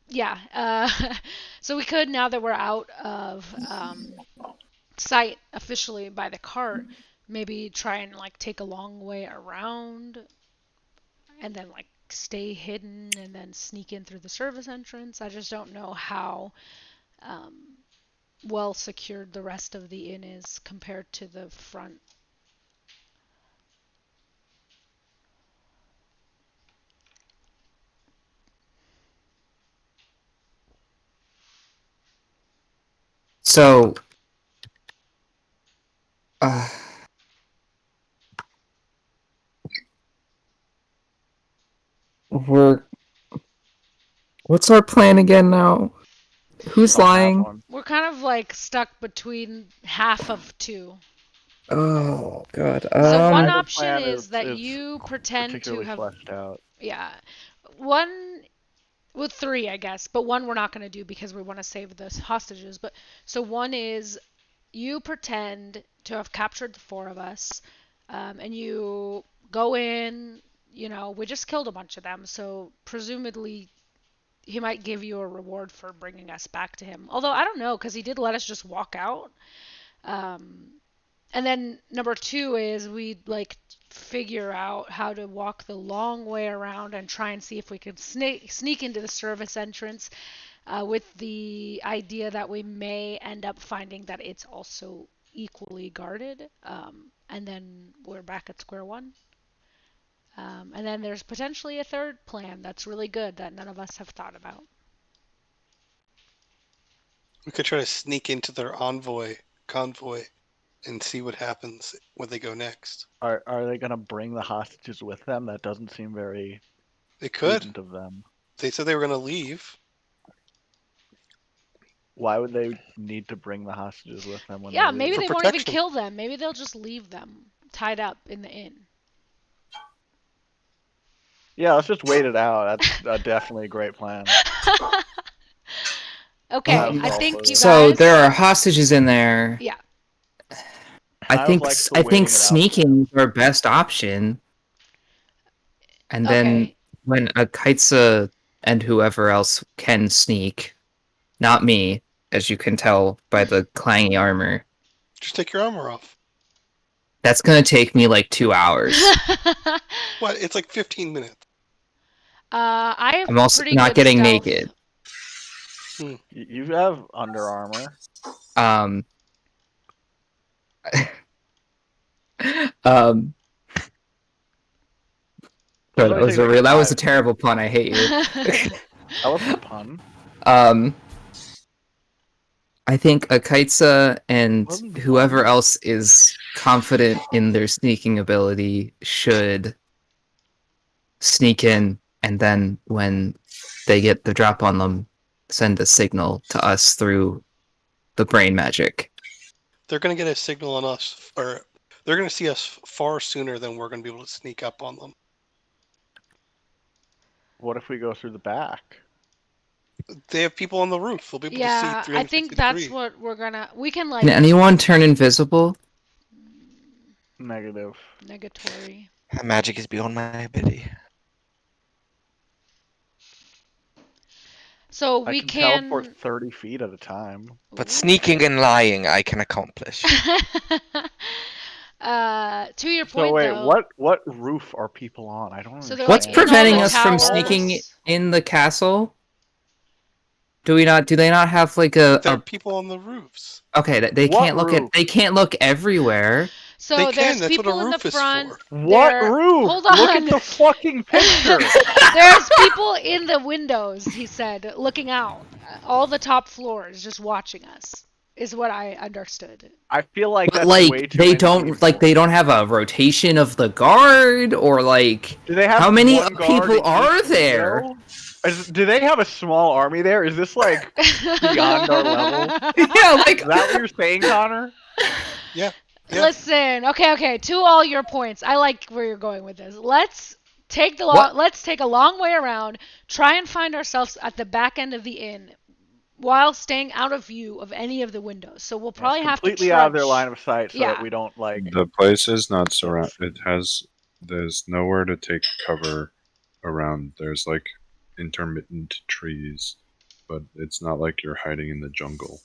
yeah. So we could, now that we're out of sight officially by the cart, maybe try and like take a long way around and then like stay hidden and then sneak in through the service entrance. I just don't know how well secured the rest of the inn is compared to the front. So, we're. What's our plan again now? Who's Don't have lying? one. We're kind of like stuck between half of two. Oh God. So one Neither option plan is that is you pretend to particularly have, fleshed out. yeah, one, well, three, I guess, but one we're not going to do because we want to save the hostages. But so one is you pretend to have captured the four of us, and you go in. You know, we just killed a bunch of them, so presumably he might give you a reward for bringing us back to him. Although I don't know, because he did let us just walk out. And then number two is we like figure out how to walk the long way around and try and see if we can sneak into the service entrance, with the idea that we may end up finding that it's also equally guarded. And then we're back at square one. And then there's potentially a third plan that's really good that none of us have thought about. We could try to sneak into their convoy, and see what happens when they go next. Are they gonna bring the hostages with them? That doesn't seem very They could. prudent of them. They said they were going to leave. Why would they need to bring the hostages with them when Yeah, they maybe leave? they won't even protection. kill them. Maybe they'll just leave them tied up in the inn. Yeah, let's just wait it out. That's definitely a great plan. Okay, Um, I think you guys. So there are hostages in there. Yeah. I I would think like to I waiting think it out. sneaking is our best option. And then Okay. when Akaitsa and whoever else can sneak, not me, as you can tell by the clangy armor, Just take your armor off. that's gonna take me like 2 hours. What? It's like 15 minutes. I have I'm also pretty not good getting stealth. naked. You have Under Armour. Um, um, Those that only was take, a like, that was a 5 terrible pun. I hate you. That wasn't a pun. I think Akaitsa and Wasn't the whoever pun. else is confident in their sneaking ability should sneak in, and then when they get the drop on them, send a signal to us through the brain magic. They're going to get a signal on us, or they're going to see us far sooner than we're going to be able to sneak up on them. What if we go through the back? They have people on the roof. They'll be able to see Yeah, 360 I think that's degrees. what we're gonna. We can like Can anyone turn invisible? Negative. negatory. Magic is beyond my ability. So I we can teleport can. 30 feet at a time. But Ooh. sneaking and lying I can accomplish. To your So point wait, though. what roof are people on? I don't So they're understand. What's like in all preventing the us from towers. sneaking in the castle? Do they not have like There a are people on the roofs. okay, they What can't look roof? at they can't look everywhere. So They can, there's that's what a people in the roof is front. for. What There- roof? Hold Look on. at the fucking picture. There's people in the windows, he said, looking out. All the top floors just watching us, is what I understood. I feel like But that's way like too they many don't people. they don't have a rotation of the guard, or like Do they have how many one guard people in are each there? window? Do they have a small army there? Is this like beyond our level? Yeah, like Is that what you're saying, Connor? Yeah. Listen, okay, to all your points, I like where you're going with this. Let's take a long way around, try and find ourselves at the back end of the inn while staying out of view of any of the windows. So we'll probably have to completely out of their trudge. line of sight so Yeah. that we don't like. The place is not surrounded. There's nowhere to take cover around. There's like intermittent trees. but it's not like you're hiding in the jungle.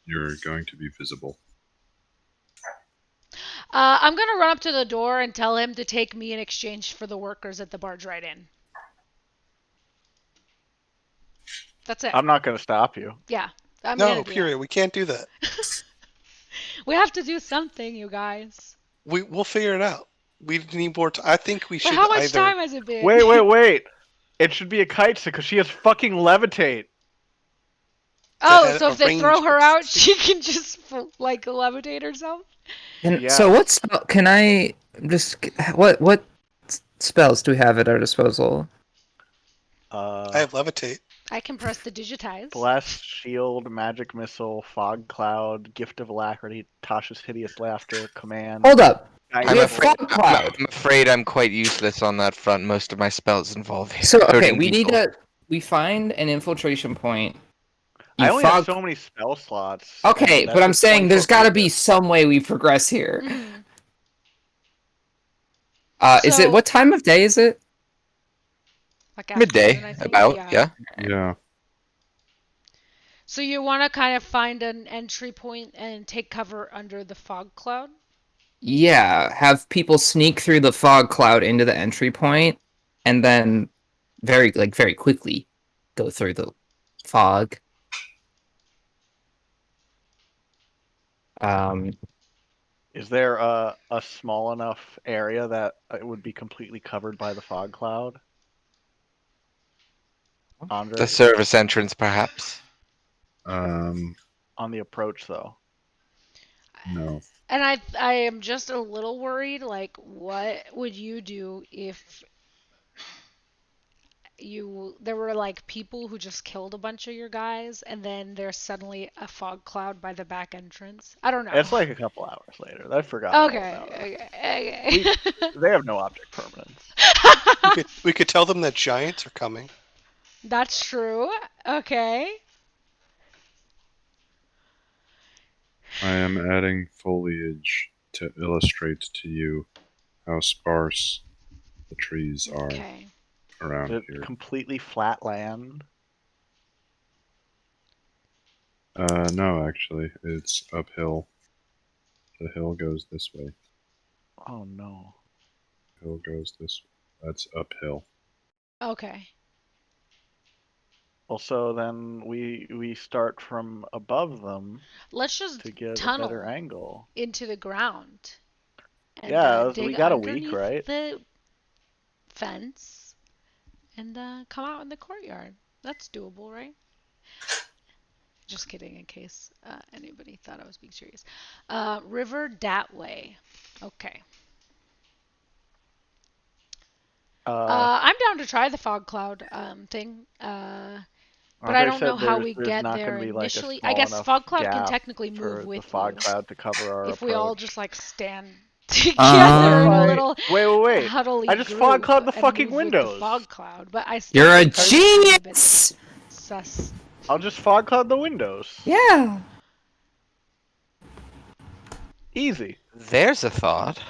You're going to be visible. I'm gonna run up to the door and tell him to take me in exchange for the workers at the Bargewright Inn. That's it. I'm not going to stop you. Yeah, I'm No, gonna do period. We can't do that. that. We have to do something, you guys. We'll figure it out. We need more time. I think we But should how much either. time has it been? Wait. It should be a kite because she has fucking levitate. Oh, had so a if they range throw her of- out, she can just like levitate herself? And Yeah. so what spell can I just what spells do we have at our disposal? I have levitate. I can press the digitize. Bless, shield, magic missile, fog cloud, gift of alacrity, Tasha's hideous laughter, command. Hold up. guidance We have bolt. fog cloud. I'm afraid I'm quite useless on that front. Most of my spells involve So okay, hurting we need people. we find an infiltration point. I You only have fog. so many spell slots. Okay, and but that's I'm just saying there's 24 got to be pages. some way we progress here. Mhm. Is it So- what time of day is it? Like Midday, afternoon, I think? about, yeah. Yeah. So you want to kind of find an entry point and take cover under the fog cloud? Yeah, have people sneak through the fog cloud into the entry point, and then very quickly go through the fog. Is there a small enough area that it would be completely covered by the fog cloud? Andre? The service entrance, perhaps. Um, On the approach, though. no. And I am just a little worried, like, what would you do if there were like people who just killed a bunch of your guys and then there's suddenly a fog cloud by the back entrance? I don't know. It's like a couple hours later. I forgot. all Okay, about it. okay. They have no object permanence. We could tell them that giants are coming. That's true. Okay. I am adding foliage to illustrate to you how sparse the trees are Okay. around Is here. it completely flat land? No, actually, it's uphill. The hill goes this way. Oh no. The hill goes this way. That's uphill. Okay. Also, then we start from above them Let's just to get a tunnel better angle. into the ground. And, Yeah, we dig got a week, underneath right? The fence and come out in the courtyard. That's doable, right? Just kidding, in case anybody thought I was being serious. River that way. Okay. I'm down to try the fog cloud thing. But I don't know how we get there initially. I guess fog cloud can technically move with the fog you. cloud to cover our If we all approach. just like stand together in a little Wait. huddly I just fog group cloud the and fucking move with the windows. fog cloud, but I still You're a think that's a little bit genius. sus. I'll just fog cloud the windows. Yeah. Easy. There's a thought.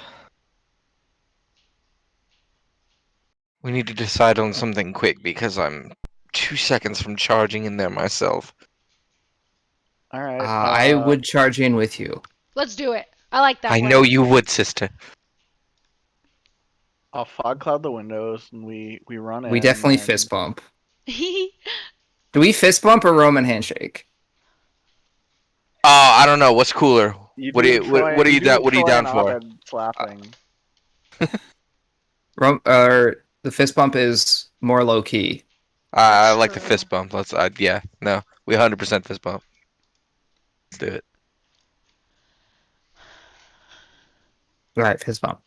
We need to decide on something quick because I'm 2 seconds from charging in there myself. All right. I would charge in with you. Let's do it. I like that. I plan. know you would, sister. I'll fog cloud the windows and we run in. We definitely and- fist bump. Do we fist bump or Roman handshake? I don't know. What's cooler? What are you do what are you Troy down and for? Abed slapping. Or the fist bump is more low key. I like the True. fist bump. Yeah, no, we 100% fist bump. Let's do it. Right, fist bump.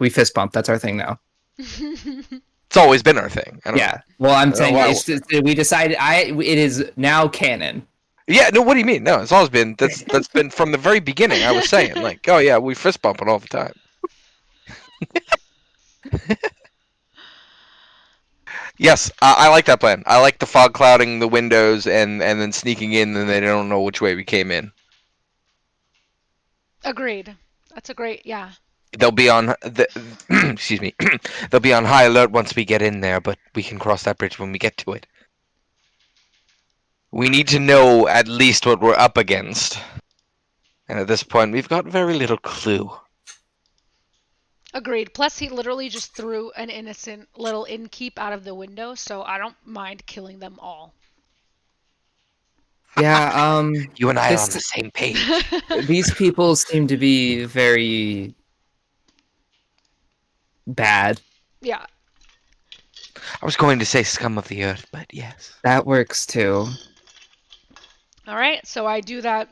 We fist bump. That's our thing now. It's always been our thing. I don't Yeah. Well, I'm saying wow. we decided. It is now canon. Yeah, no, what do you mean? No, it's always been that's been from the very beginning. I was saying, like, oh yeah, we fist bump it all the time. Yes, I like that plan. I like the fog clouding the windows and then sneaking in, and they don't know which way we came in. Agreed. That's a great, yeah. They'll be on the excuse me. They'll be on high alert once we get in there, but we can cross that bridge when we get to it. We need to know at least what we're up against. And at this point, we've got very little clue. Agreed. Plus, he literally just threw an innocent little innkeep out of the window, so I don't mind killing them all. Yeah, You and I are on this- the same page. these people seem to be very bad. Yeah. I was going to say scum of the earth, but yes. That works too. All right, so I do that.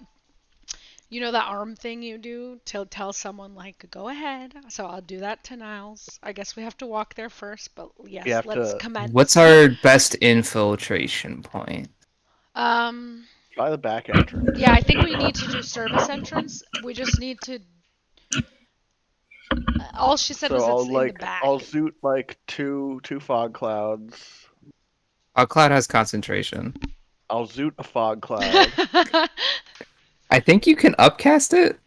You know that arm thing you do to tell someone, like, go ahead. So I'll do that to Niles. I guess we have to walk there first, but yes, You have let's to- commence. What's our best infiltration point? Try the back entrance. Yeah, I think we need to do service entrance. We just need to. All she said So was I'll it's in the back. I'll zoot like two fog clouds. Cloud has concentration. I'll zoot a fog cloud. I think you can upcast it.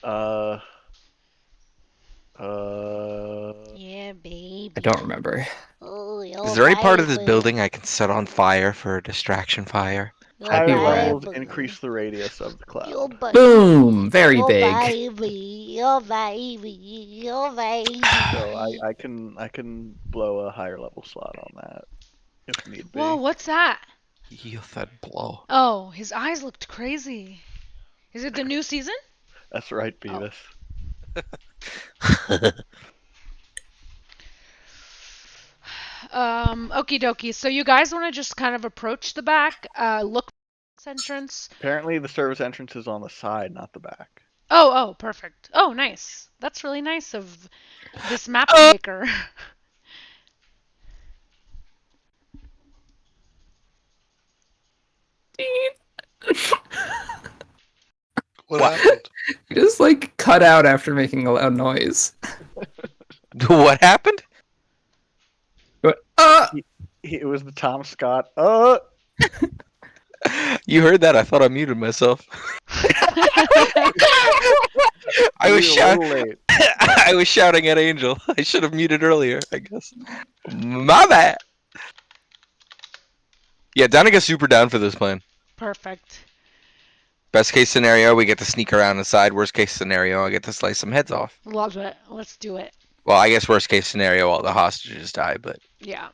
Yeah, baby. I don't remember. Oh, Is there any part of this building I can set on fire for a distraction fire? That'd be Higher rad. levels increase the radius of the cloud. Boom! Very big. baby, baby. So I can blow a higher level slot on that if need be. Whoa, what's that? You that blow. Oh, his eyes looked crazy. Is it the new season? That's right, Beavis. Okie dokie. So you guys want to just kind of approach the back, look for the entrance. Apparently the service entrance is on the side, not the back. Oh, perfect. Oh, nice. That's really nice of this map maker. What happened? You just like cut out after making a loud noise. What happened? But, It was the Tom Scott. You heard that? I thought I muted myself. I was a shouting. little late. I was shouting at Angel. I should have muted earlier, I guess. My bad. Yeah, Danica's super down for this plan. Perfect. Best case scenario, we get to sneak around the side. Worst case scenario, I get to slice some heads off. Love it. Let's do it. Well, I guess worst case scenario, all the hostages die, but Yeah.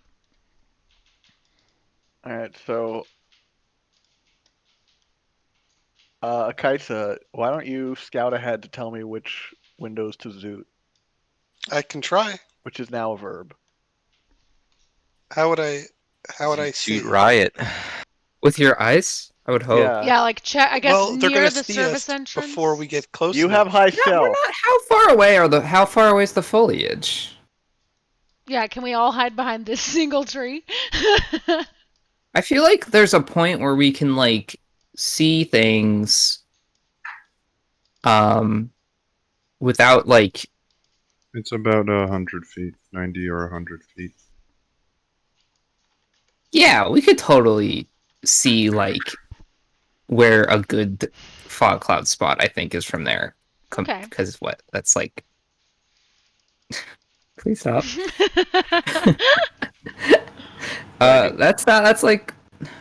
Alright, so Kaisa, why don't you scout ahead to tell me which windows to zoot, I can try. which is now a verb. How would I see? Shoot riot. with your eyes, I would hope. Yeah, like check. I guess Well, they're near gonna the see service us entrance. before we get close. You enough. have high No, we're stealth. not. How far away is the foliage? Yeah, can we all hide behind this single tree? I feel like there's a point where we can like see things without like It's about 100 feet, 90 or 100 feet. yeah, we could totally see like where a good fog cloud spot I think is from there. Okay. Because what? That's like please stop. That's like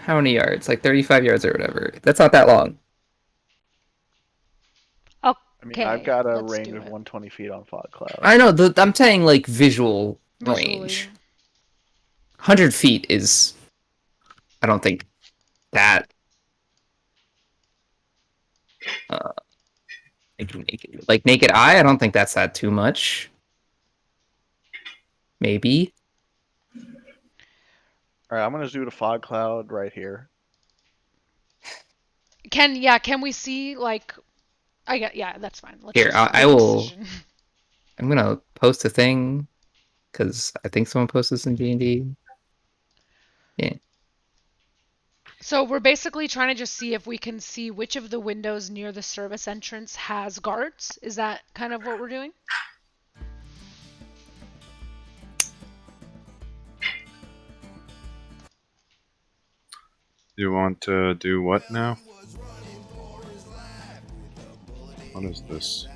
how many yards? Like 35 yards or whatever. That's not that long. I mean, Okay, I've got a let's range do of it. 120 feet on fog cloud. I know, I'm saying like visual Visually. range. 100 feet is I don't think that like naked eye, I don't think that's that too much. Maybe. Alright, I'm gonna zoot a fog cloud right here. Can we see like? Yeah, that's fine. Let's Here, just I make a will- decision. I'm gonna post a thing because I think someone posted this in D&D. So we're basically trying to just see if we can see which of the windows near the service entrance has guards. Is that kind of what we're doing? You want to do what now? What is this?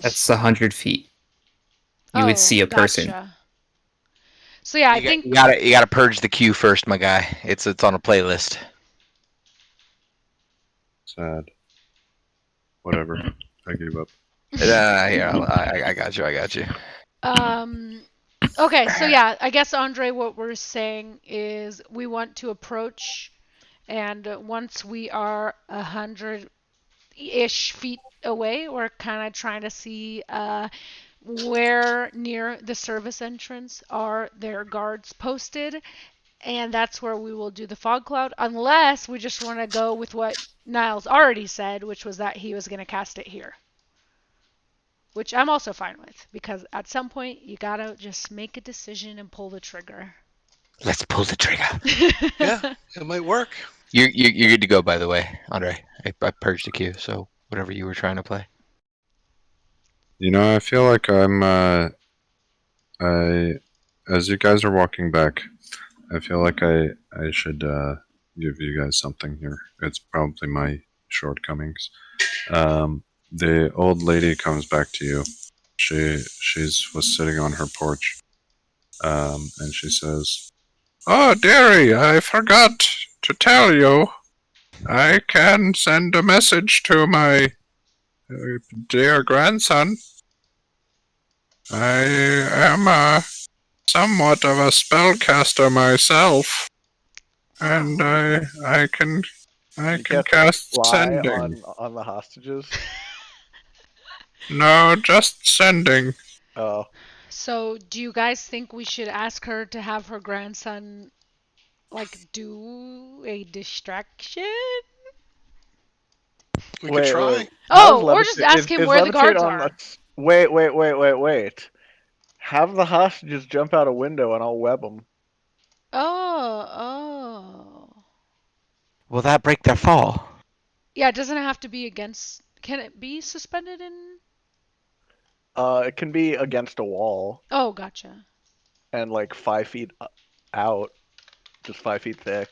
That's 100 feet. You would see a person. Gotcha. So yeah, I think You gotta purge the queue first, my guy. It's on a playlist. Sad. Whatever. I gave up. Here, I got you. I got you. Okay, so yeah, I guess Andre, what we're saying is we want to approach, and once we are 100-ish feet away, we're kind of trying to see where near the service entrance are their guards posted, and that's where we will do the fog cloud, unless we just want to go with what Niles already said, which was that he was going to cast it here. Which I'm also fine with, because at some point you gotta just make a decision and pull the trigger. Let's pull the trigger. Yeah, it might work. You're good to go, by the way, Andre. I purged the queue, so whatever you were trying to play. You know, I feel like as you guys are walking back, I feel like I should give you guys something here. It's probably my shortcomings. The old lady comes back to you. She's was sitting on her porch, and she says, "Oh, dearie, I forgot to tell you. I can send a message to my dear grandson. I am somewhat of a spellcaster myself, and I can You can cast cast Lie sending. on the hostages. No, just sending. Oh, So, do you guys think we should ask her to have her grandson, like, do a distraction? We could try. wait. Oh, or just ask him where the guards are. Wait. Have the hostages jump out a window and I'll web them. Oh. Will that break their fall? Yeah, it doesn't have to be against. Can it be suspended in? It can be against a wall Oh, gotcha. and like 5 feet out, just 5 feet thick.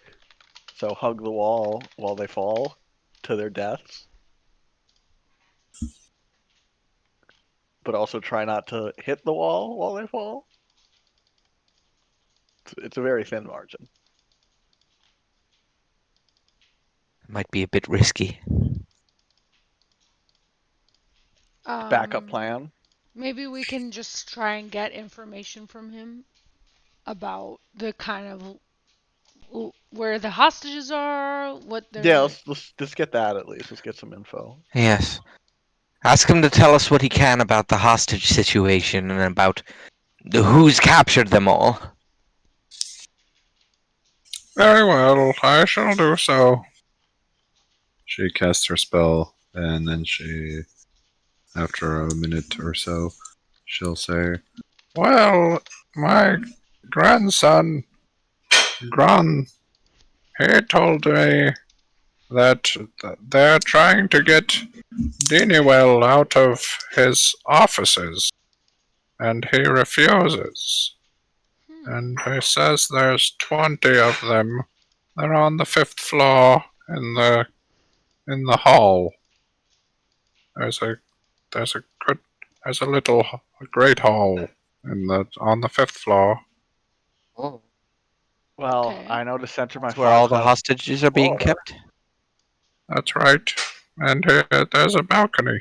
So hug the wall while they fall to their deaths. But also try not to hit the wall while they fall. It's a very thin margin. Might be a bit risky. Backup plan. Maybe we can just try and get information from him about the kind of where the hostages are, what they're. Yeah, let's get that at least. Let's get some info. Yes. Ask him to tell us what he can about the hostage situation and about who's captured them all. Very well, I shall do so. She casts her spell, and then she, after a minute or so, she'll say, "Well, my grandson, Gran, he told me that they're trying to get Diniwell out of his offices, and he refuses. And he says there's 20 of them. They're on the 5th floor in the hall. There's a great hall on the 5th floor. Oh. Well, Okay. I know to center my That's where all the five hostages are being kept. That's right. And here, there's a balcony.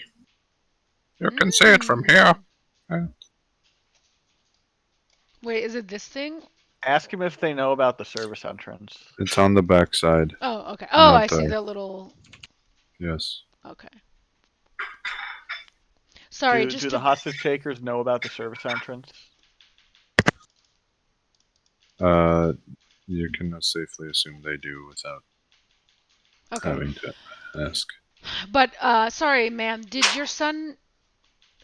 You can see it from here. Wait, is it this thing? Ask him if they know about the service entrance. It's on the back side. Oh, okay. Oh, Not I see there. the little. Yes. Okay. Sorry, Do just the to. hostage takers know about the service entrance? You can safely assume they do without Okay. having to ask. But sorry, ma'am. Did your son?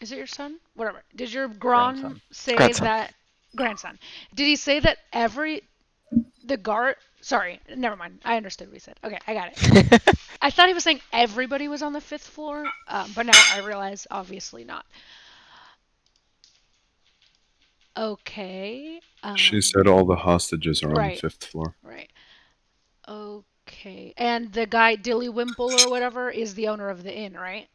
Is it your son? Whatever. Did your Grandson. say Grandson. that grandson? Did he say that the guard? Sorry, never mind. I understood what he said. Okay, I got it. I thought he was saying everybody was on the 5th floor, but now I realize obviously not. Okay. She said all the hostages are on right. the 5th floor. Right. Okay. And the guy Dilly Wimple or whatever is the owner of the inn, right?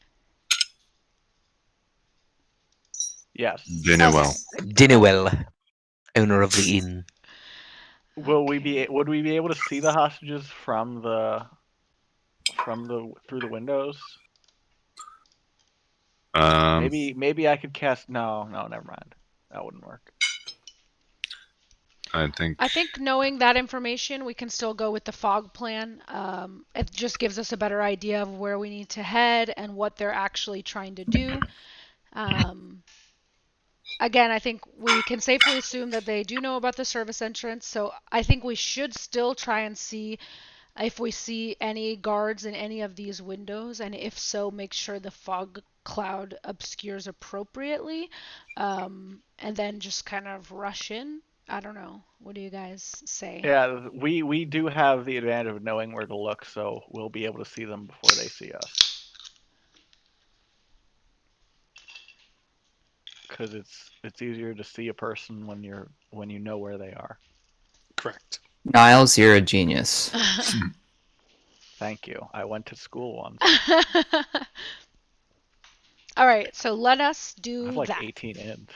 Yes. Diniwell. Diniwell, owner of the inn. Would we be able to see the hostages from the from through the windows? Um, Maybe I could cast. No, never mind. That wouldn't work. I think. I think knowing that information, we can still go with the fog plan. It just gives us a better idea of where we need to head and what they're actually trying to do. Again, I think we can safely assume that they do know about the service entrance, so I think we should still try and see if we see any guards in any of these windows, and if so, make sure the fog cloud obscures appropriately, and then just kind of rush in. I don't know. What do you guys say? Yeah, we do have the advantage of knowing where to look, so we'll be able to see them before they see us. Because it's easier to see a person when you know where they are. Correct. Niles, you're a genius. Thank you. I went to school once. All right, so let us I do have like that. 18 ends.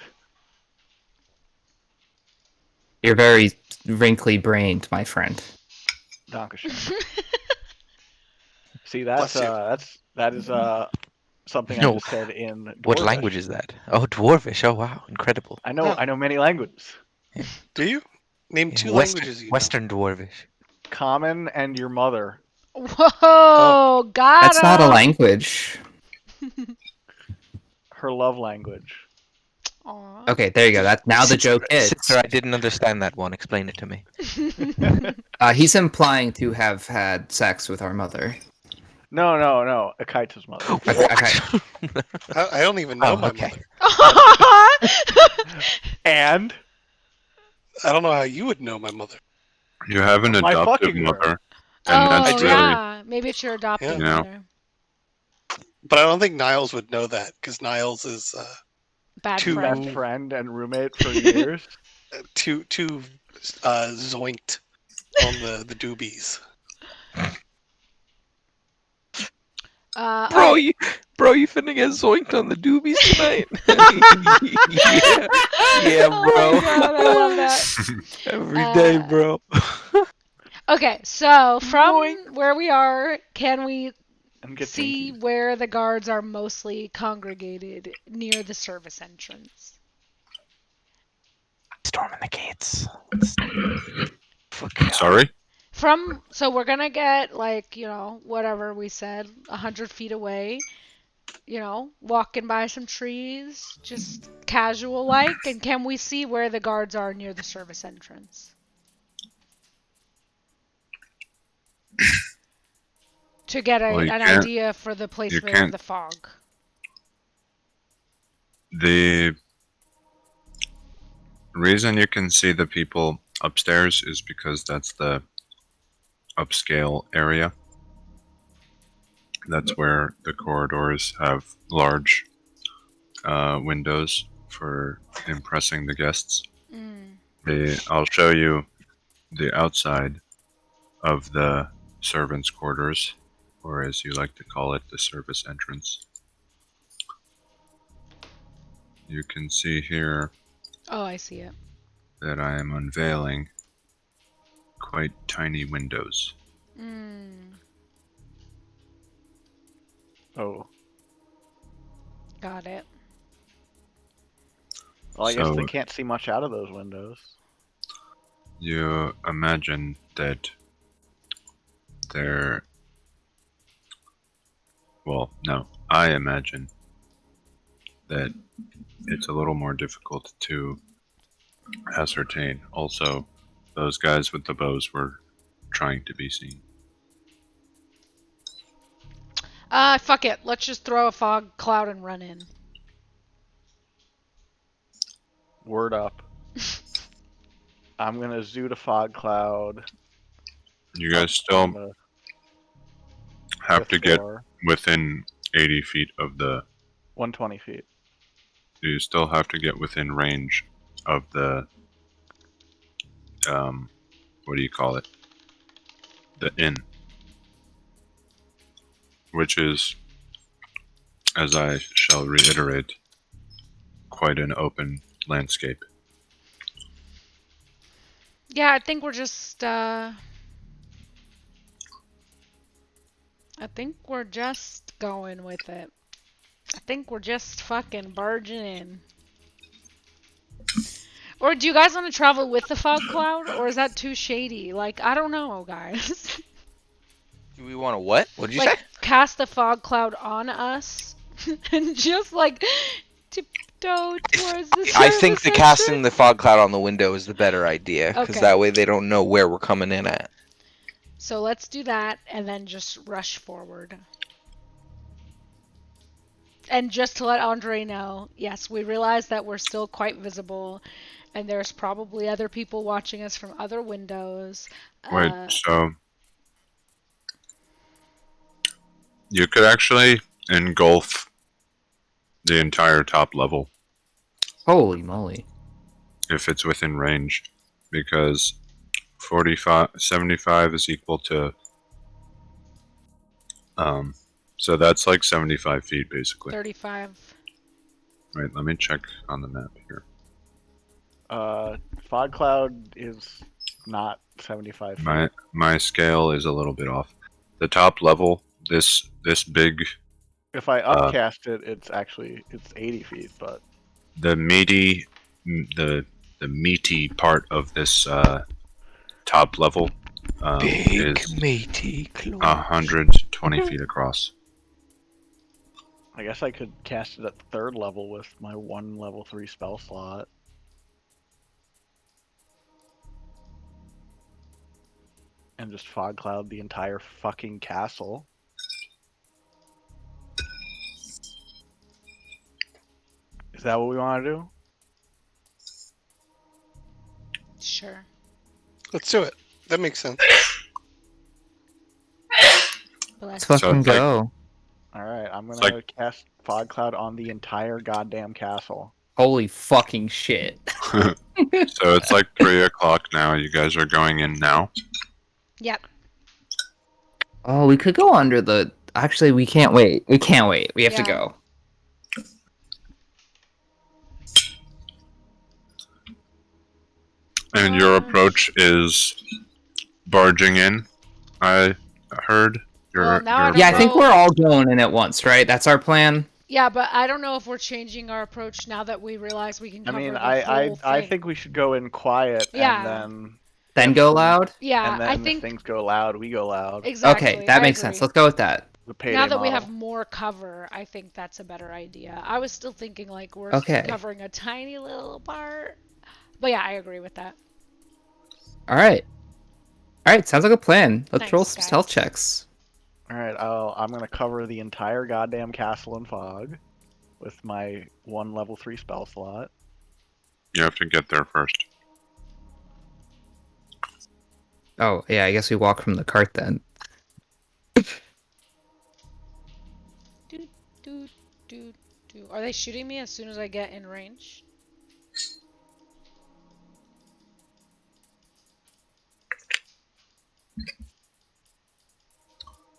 You're very wrinkly-brained, my friend. Dankeschön. See, Bless you. that is something I No. just said in Dwarvish. What language is that? Oh, Dwarvish. Oh, wow. Incredible. I know many languages. Do you? Name Yeah, two languages you know. Western Dwarvish. Common and your mother. Whoa, got That's not a him. language. Her love language. Aw. Okay, there you go. Now the joke is. Sister, I didn't understand that one. Explain it to me. He's implying to have had sex with our mother. No. Akaita's mother. Okay. I don't even know my okay. mother. And I don't know how you would know my mother. You have an My adoptive fucking mother, and Oh, that's really yeah. Maybe it's your adopted Yeah. mother. But I don't think Niles would know that because Niles is Bad Two- friend. best friend and roommate for years. too zoinked on the doobies. Bro, you finna get zoinked on the doobies tonight? yeah, Oh bro. my God, I love that. Every day, Uh, bro. Okay, so from Boing. where we are, can we And get see dinkies. where the guards are mostly congregated near the service entrance? Storming the gates. sorry. So we're gonna get whatever we said, 100 feet away, walking by some trees, just casual like, and can we see where the guards are near the service entrance? To get Well, you an can't- idea for the placement of can't- the fog. The reason you can see the people upstairs is because that's the upscale area. That's where the corridors have large windows for impressing the guests. I'll show you the outside of the servants' quarters, or as you like to call it, the service entrance. You can see here Oh, I see it. that I am unveiling quite tiny windows. Oh. Got it. Well, I guess So- they can't see much out of those windows. You imagine that they're. Well, no. I imagine that it's a little more difficult to ascertain. Also, those guys with the bows were trying to be seen. Fuck it. Let's just throw a fog cloud and run in. Word up. I'm gonna zoot a fog cloud. You guys on still the have fifth to get floor, within 80 feet of the. 120 feet. You still have to get within range of the. What do you call it? The inn. Which is, as I shall reiterate, quite an open landscape. Yeah, I think we're just I think we're just going with it. I think we're just fucking barging in. Or do you guys want to travel with the fog cloud, or is that too shady? Like, I don't know, guys. Do we want to what? What did you Like, say? cast the fog cloud on us and just like tiptoe towards the I service think the entrance? casting the fog cloud on the window is the better idea, because Okay. that way they don't know where we're coming in at. So let's do that and then just rush forward. And just to let Andre know, yes, we realize that we're still quite visible, and there's probably other people watching us from other windows. Wait, so you could actually engulf the entire top level Holy moly. if it's within range, because 75 is equal to so that's like 75 feet basically. 35. Wait, let me check on the map here. Fog cloud is not 75 feet. My scale is a little bit off. The top level, this big, If I upcast it, it's 80 feet, but the meaty part of this top level is meaty claws. 120 feet across. I guess I could cast it at the third level with my 1 level 3 spell slot. And just fog cloud the entire fucking castle. Is that what we want to do? Sure. Let's do it. That makes sense. Let's Bless. fucking it's like- go. Alright, I'm gonna like- cast fog cloud on the entire goddamn castle. Holy fucking shit. So it's like 3 o'clock now. You guys are going in now. Yep. Oh, we could go under the... Actually, we can't wait. We can't wait. We have to Yeah. go. And your approach is barging in. I heard. Well, now I don't Yeah, I think know. we're all going in at once, right? That's our plan? Yeah, but I don't know if we're changing our approach now that we realize we can I cover mean, the I whole I thing. think we should go in quiet Yeah. and Then go loud? Yeah, then I if think things go loud, we go loud. exactly. Okay, that I makes agree. sense. Let's go with that. The payday Now that we model. have more cover, I think that's a better idea. I was still thinking like we're Okay. covering a tiny little part. But yeah, I agree with that. Alright. Alright, sounds like a plan. Let's Nice, roll some guys. stealth checks. Alright, I'm gonna cover the entire goddamn castle in fog with my 1 level 3 spell slot. You have to get there first. Oh, yeah, I guess we walk from the cart then. Do, do, do. Are they shooting me as soon as I get in range?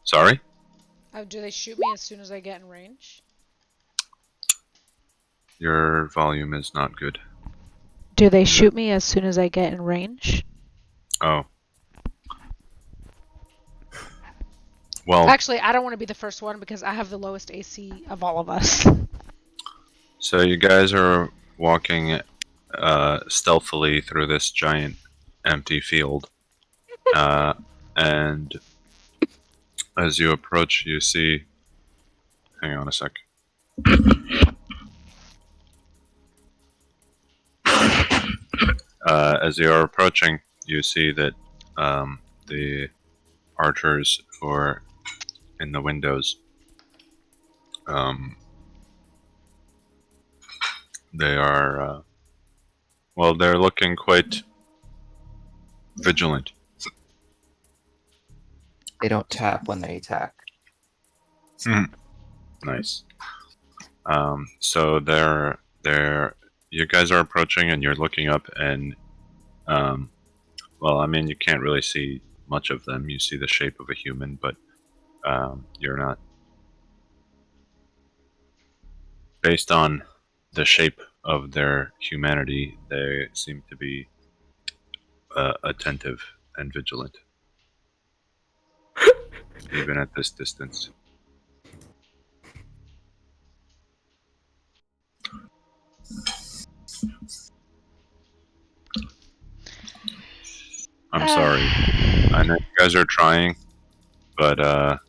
Sorry? Do they shoot me as soon as I get in range? Your volume is not good. Do they shoot me as soon as I get in range? Oh. Well, Actually, I don't want to be the first one because I have the lowest AC of all of us. so you guys are walking stealthily through this giant empty field. And as you approach, you see... Hang on a sec. As you are approaching, you see that the archers for in the windows, they are well, they're looking quite vigilant. They don't tap when they attack. Nice. So they're you guys are approaching and you're looking up and well, I mean, you can't really see much of them. You see the shape of a human, but you're not. Based on the shape of their humanity, they seem to be attentive and vigilant. even at this distance. I'm sorry. I know you guys are trying, but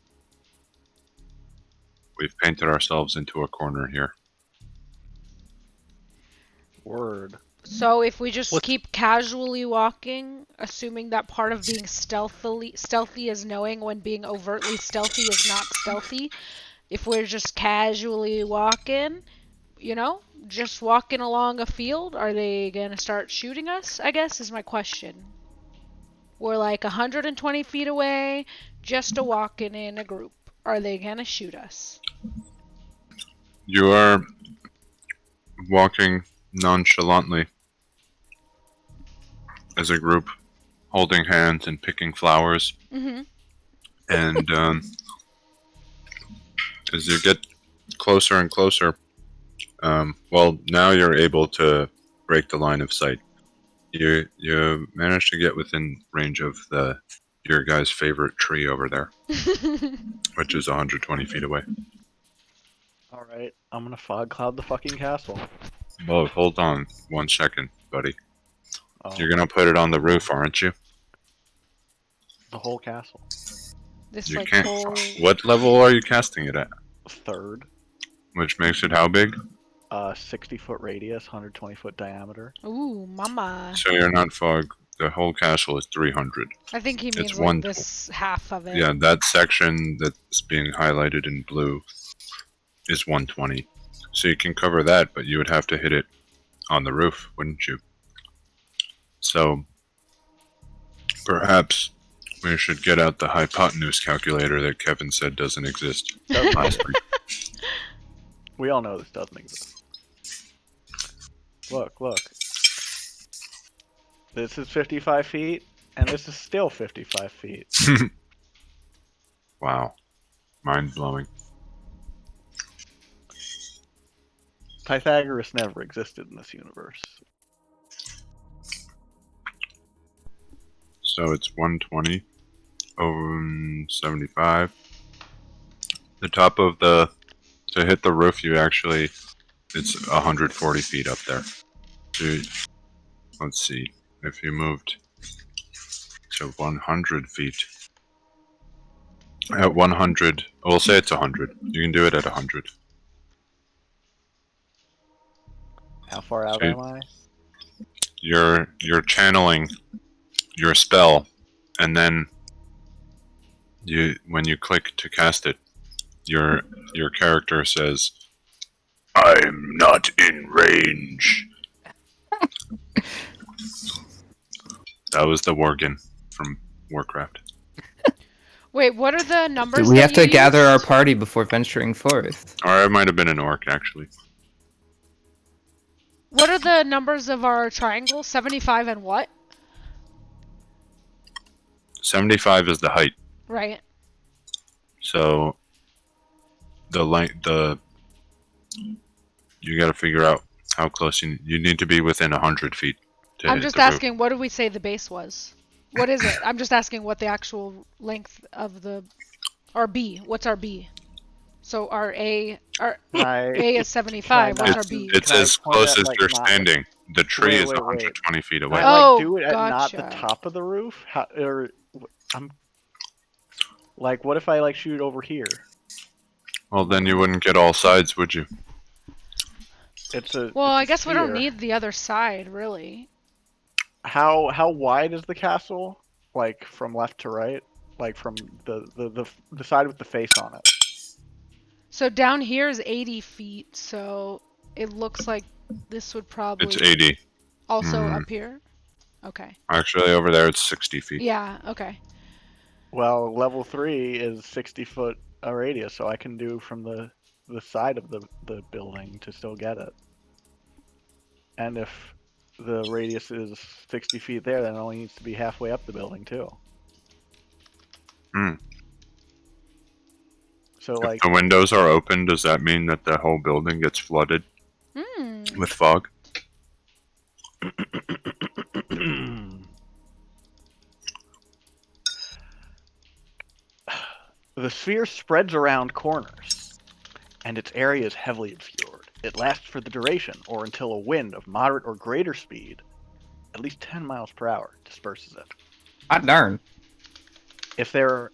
we've painted ourselves into a corner here. Word. So if we just What- keep casually walking, assuming that part of being stealthy is knowing when being overtly stealthy is not stealthy, if we're just casually walking, just walking along a field, are they gonna start shooting us? I guess is my question. We're like 120 feet away, just a walking in a group. Are they gonna shoot us? You are walking nonchalantly as a group, holding hands and picking flowers. Mm-hmm. And as you get closer and closer, well, now you're able to break the line of sight. You manage to get within range of your guy's favorite tree over there, which is 120 feet away. All right, I'm gonna fog cloud the fucking castle. Well, hold on 1 second, buddy. Oh, You're gonna put it on the roof, aren't you? the whole castle. This You like can't. whole. What level are you casting it at? Third. Which makes it how big? 60-foot radius, 120-foot diameter. Ooh, mama. So you're not fog. The whole castle is 300. I think he means It's like one- this half of it. Yeah, that section that's being highlighted in blue is 120. So you can cover that, but you would have to hit it on the roof, wouldn't you? So perhaps we should get out the hypotenuse calculator that Kevin said doesn't exist Doesn't last exist. week. We all know this doesn't exist. Look. This is 55 feet, and this is still 55 feet. Wow. Mind blowing. Pythagoras never existed in this universe. So it's 120 over 75. The top of to hit the roof, it's 140 feet up there. So let's see, if you moved to 100 feet, at 100, we'll say it's 100. You can do it at 100. How far out Sweet. am I? You're channeling your spell, and then when you click to cast it, your character says, "I'm not in range." That was the Worgen from Warcraft. Wait, what are the numbers? We that have to you gather our used? party before venturing forth. Or it might have been an orc, actually. What are the numbers of our triangle? 75 and what? 75 is the height. Right. So the you got to figure out how close you need to be within 100 feet. I'm hit just the roof. asking, what did we say the base was? What is it? I'm just asking what the actual length of our B. What's our B? So our A is 75. What's our B? It's Can I as point close at, as like, you're not- standing. The tree Wait, is wait, 120 feet away. I Oh, do it at not the gotcha. top of the roof. I'm like, what if I shoot over here? Well, then you wouldn't get all sides, would you? Well, I it's a guess we don't sphere. need the other side, really. How wide is the castle? Like from left to right? Like from the side with the face on it. So down here is 80 feet, so it looks like this would probably It's 80. also Mm. up here. Okay. Actually, over there it's 60 feet. Yeah, okay. Well, level 3 is 60-foot radius, so I can do from the side of the building to still get it. And if the radius is 60 feet there, then it only needs to be halfway up the building too. Hmm. So If the windows are open, does that mean that the whole building gets flooded with fog? The sphere spreads around corners, and its area is heavily obscured. It lasts for the duration, or until a wind of moderate or greater speed, at least 10 miles per hour, disperses it. Hot darn. If there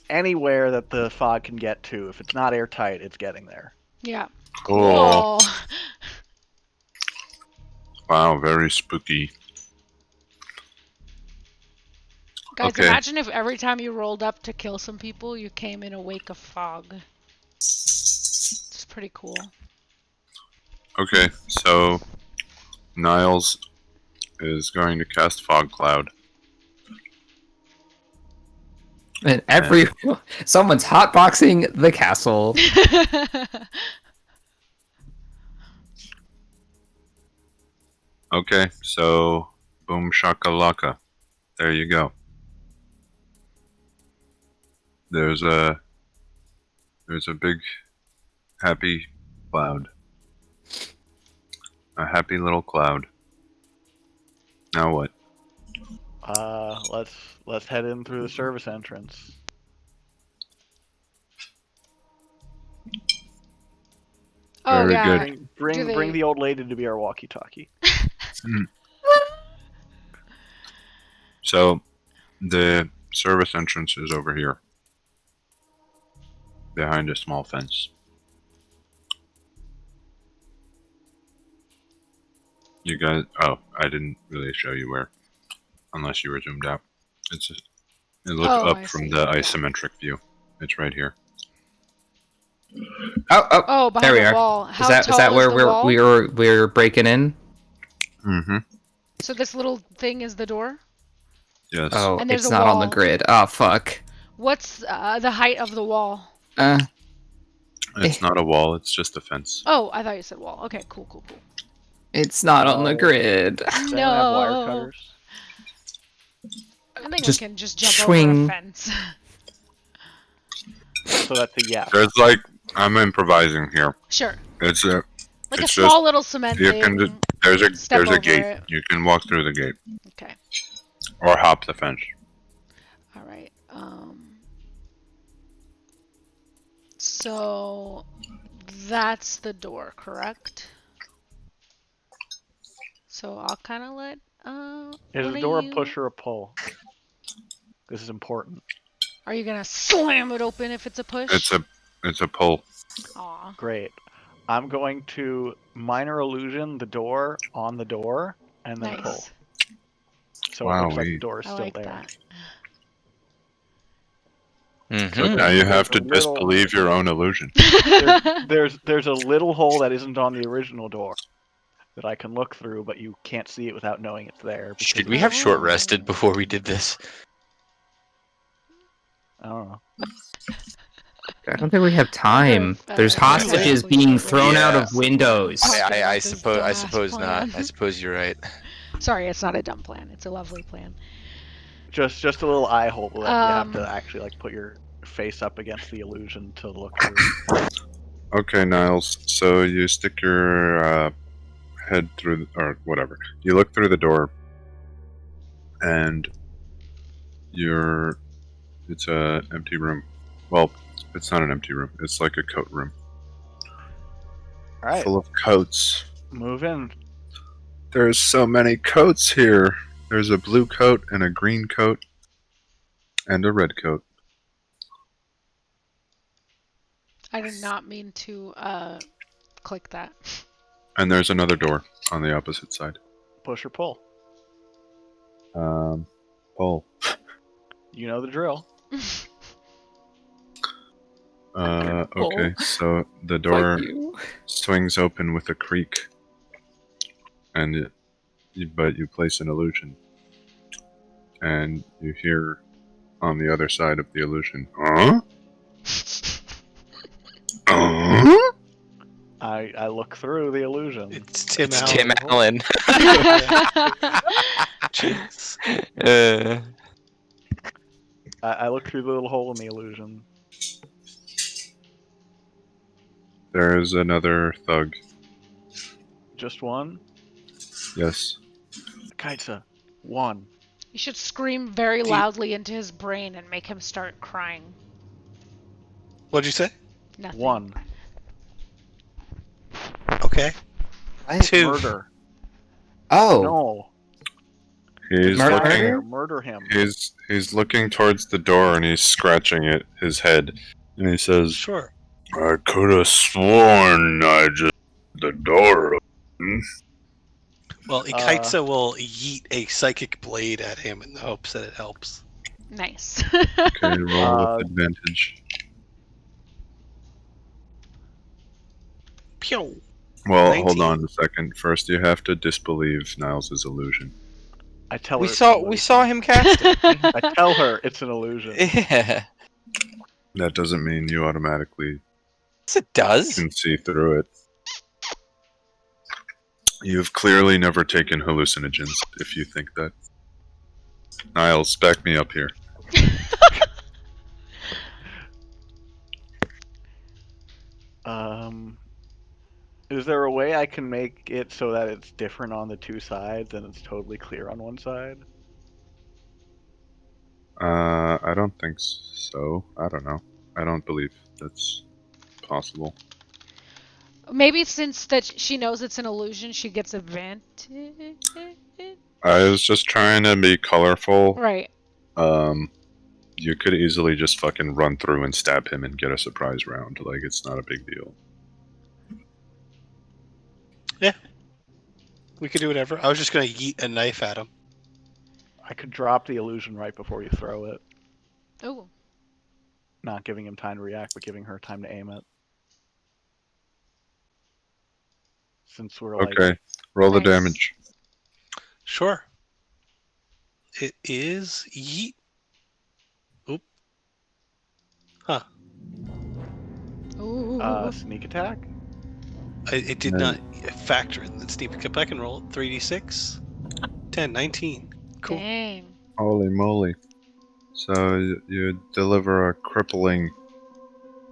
anywhere that the fog can get to, if it's not airtight, it's getting there. Yeah. Cool. Cool. Wow, very spooky. Guys, Okay. imagine if every time you rolled up to kill some people, you came in a wake of fog. It's pretty cool. Okay, so Niles is going to cast Fog Cloud. And someone's hotboxing the castle. Okay, so boom shakalaka. There you go. There's a big happy cloud. A happy little cloud. Now what? Let's head in through the service entrance. Oh Very yeah. good. Bring the old lady to be our walkie-talkie. So the service entrance is over here. Behind a small fence. You guys, oh, I didn't really show you where, unless you were zoomed out. Look Oh, up I from see. the isometric view. It's right here. Oh, behind there we the are. wall. Is How that tall where the wall? we're breaking in? Mm-hmm. So this little thing is the door? Yes. Oh, And there's it's a not on the wall. grid. Oh fuck. What's the height of the wall? It's not a wall, it's just a fence. Oh, I thought you said wall. Okay, cool. It's not on the No. grid. Does anyone have wire No. cutters? I think Just I can just jump over a swing. fence. So that's a yes. There's like, I'm improvising here. Sure. It's Like a It's small little cement you thing. can there's Step a over gate. it. You can walk through the gate Okay. or hop the fence. All right. So that's the door, correct? So I'll kind of let. Is one the of door a you- push or a pull? This is important. Are you gonna slam it open if it's a push? It's a pull. Aw. Great. I'm going to minor illusion the door on the door and then pull. Nice. So it looks like Wowee. the door is I still like there. that. So now you have to There's a little- disbelieve your own illusion. There's a little hole that isn't on the original door that I can look through, but you can't see it without knowing it's there. because Should we it's- have short rested before we did this? I don't know. I don't think we have time. Wonder if, There's hostages actually being would thrown out Yeah. of windows. Talking I about this dumbass suppose not. plan. I suppose you're right. Sorry, it's not a dumb plan. It's a lovely plan. Just a little eye hole that you have Um, to actually like put your face up against the illusion to look through. Okay, Niles. So you stick your head through, or whatever. You look through the door, and it's a empty room. Well, it's not an empty room. It's like a coat room All right, full of coats. move in. There's so many coats here. There's a blue coat and a green coat and a red coat. I did not mean to click that. And there's another door on the opposite side. Push or pull. Pull. You know the drill. Okay, so the door Fuck you. swings open with a creak, and but you place an illusion, and you hear on the other side of the illusion, huh? Huh? I look through the illusion. It's Tim It's Allen. Tim Allen. Jeez. I look through the little hole in the illusion. There is another thug. Just one. Yes. Kaitsa. One. You should scream very Do you- loudly into his brain and make him start crying. What'd you say? Nothing. 1. Okay. 2. Murder. Oh, No. He's Murder? looking. Murder him. He's looking towards the door and he's scratching his head, and he says, Sure. "I could have sworn I just the door open." Well, Ikaitsa will yeet a psychic blade at him in the hopes that it helps. Nice. Okay, roll with advantage. Pew! Well, 19. hold on a second. First, you have to disbelieve Niles' illusion. I tell her We it's saw an we illusion. saw him cast it. I tell her it's an illusion. Yeah. That doesn't mean you automatically Yes, it does. can see through it. You've clearly never taken hallucinogens, if you think that. Niles, back me up here. Is there a way I can make it so that it's different on the two sides and it's totally clear on one side? I don't think so. I don't know. I don't believe that's possible. Maybe since that she knows it's an illusion, she gets advantage. I was just trying to be colorful. Right. You could easily just fucking run through and stab him and get a surprise round. Like, it's not a big deal. We could do whatever. I was just gonna yeet a knife at him. I could drop the illusion right before you throw it, Oh. not giving him time to react, but giving her time to aim it. Since we're like, Okay, roll the Nice. damage. Sure. It is yeet. Oop. Huh. Ooh. sneak attack. It did No. not factor in the sneak attack. I can roll 3d6. 10, 19. Cool. Dang. Holy moly. So you deliver a crippling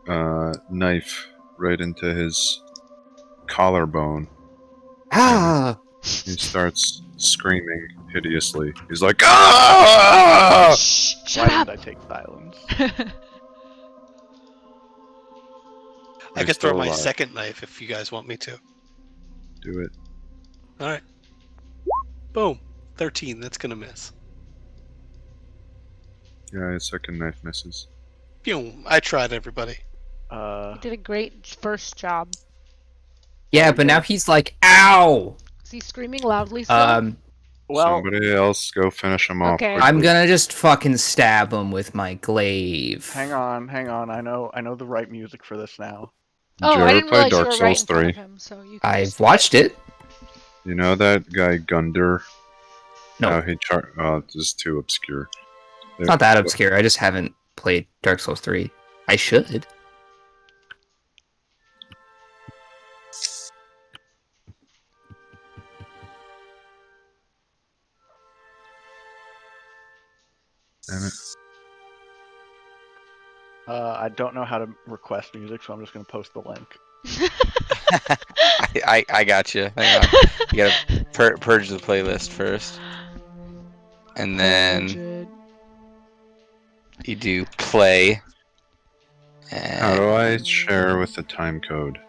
knife right into his collarbone. ah! He starts screaming hideously. He's like, "Ah!" Shh, Why shut up. didn't I take silence? I He's could throw still my alive. second knife if you guys want me to. Do it. Alright. Boom. 13. That's gonna miss. Yeah, his second knife misses. Pew! I tried, everybody. You did a great first job. Yeah, but now he's like, ow! Is he screaming loudly still? Well, Somebody else go finish him off. Okay. I'm quickly. gonna just fucking stab him with my glaive. hang on. I know the right music for this now. Did Oh, you I ever didn't play realize you Dark were right Souls in front 3? of him, so you can I've just... watched it. You know that guy Gunder? No, How he this is too obscure. it's not that obscure. I just haven't played Dark Souls 3. I should. Damn it. I don't know how to request music, so I'm just gonna post the link. I got you. Hang on. You gotta purge the playlist first, and then you do play. And How do I share with the time code?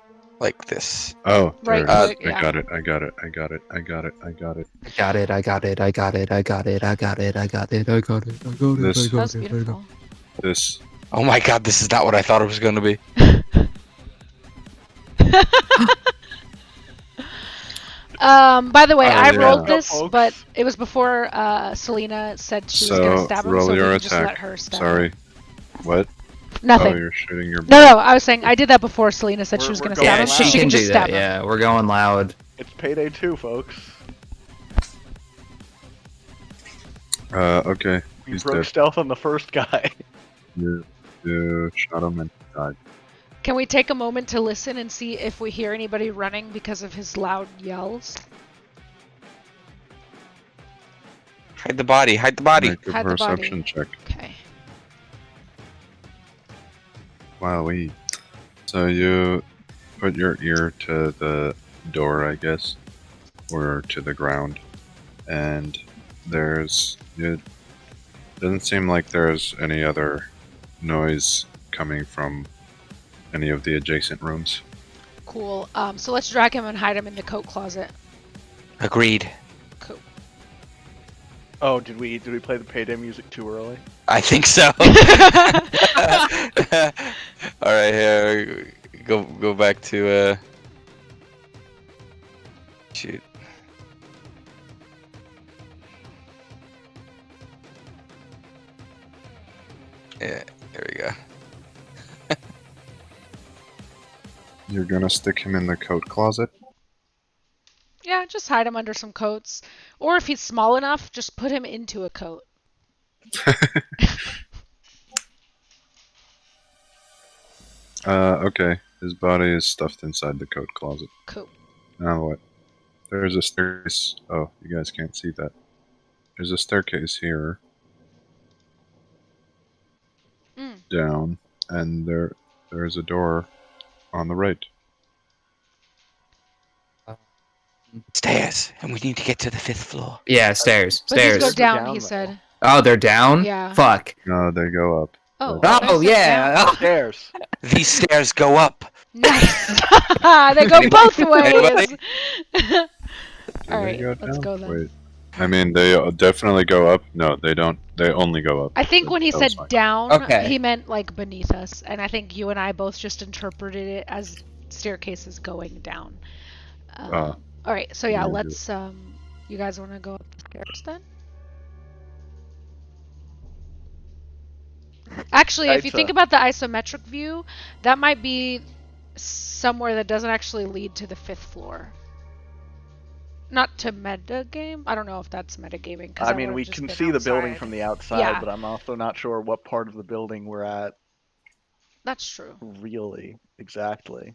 like this? Oh, there Right it is. click, yeah. I got it. I got it. I got it. I got it. I got it. I got it, I got it, I got it, I got it, I got it, I got it, I got it, I got it, This- I That got was it, I got it. beautiful. This. Oh my god, this is not what I thought it was going to be. By the way, Oh, I yeah. rolled Up, this, folks. but it was before Selena said she was gonna So, stab him, roll so we your can just attack. let her stab Sorry. him. What? Nothing. Oh, you're shooting your No, I was saying I did that before Selena said she We're- was we're gonna going stab Yeah, him, loud. so she she can can do just that. stab him. Yeah, we're going loud. It's payday 2, folks. Okay. We He's broke dead. stealth on the first guy. You shot him and he died. Can we take a moment to listen and see if we hear anybody running because of his loud yells? Hide the body. Hide the body. Make a Hide the body. perception check. Okay. Wowee. So you put your ear to the door, I guess, or to the ground, and it doesn't seem like there's any other noise coming from any of the adjacent rooms. Cool. So let's drag him and hide him in the coat closet. Agreed. Cool. Oh, did we play the payday music too early? I think so. All right, here. Go back to shoot. Yeah, there we go. You're gonna stick him in the coat closet? Yeah, just hide him under some coats. Or if he's small enough, just put him into a coat. Okay. His body is stuffed inside the coat closet. Cool. Now what? There's a staircase. Oh, you guys can't see that. There's a staircase here. Down, and there's a door on the right. Stairs, and we need to get to the 5th floor. Yeah, stairs. But these Stairs. go down, Down, he though. said. Oh, they're down? Yeah. Fuck. No, they go up. Oh, But- I Oh, said yeah. Oh. Stairs. These stairs go up. Nice. They go both ways. Anybody? Do All they right, go let's down? go then. Wait. I mean, they definitely go up. No, they don't. They only go up. I think when he That said was fine. down, Okay. he meant like beneath us, and I think you and I both just interpreted it as staircases going down. All right, so yeah, yeah, let's. You guys want to go up the stairs then? Actually, if you think about the isometric view, that might be somewhere that doesn't actually lead to the 5th floor. Not to metagame. I don't know if that's metagaming. I mean, we can see the building from the outside, Yeah. but I'm also not sure what part of the building we're at That's true. really exactly.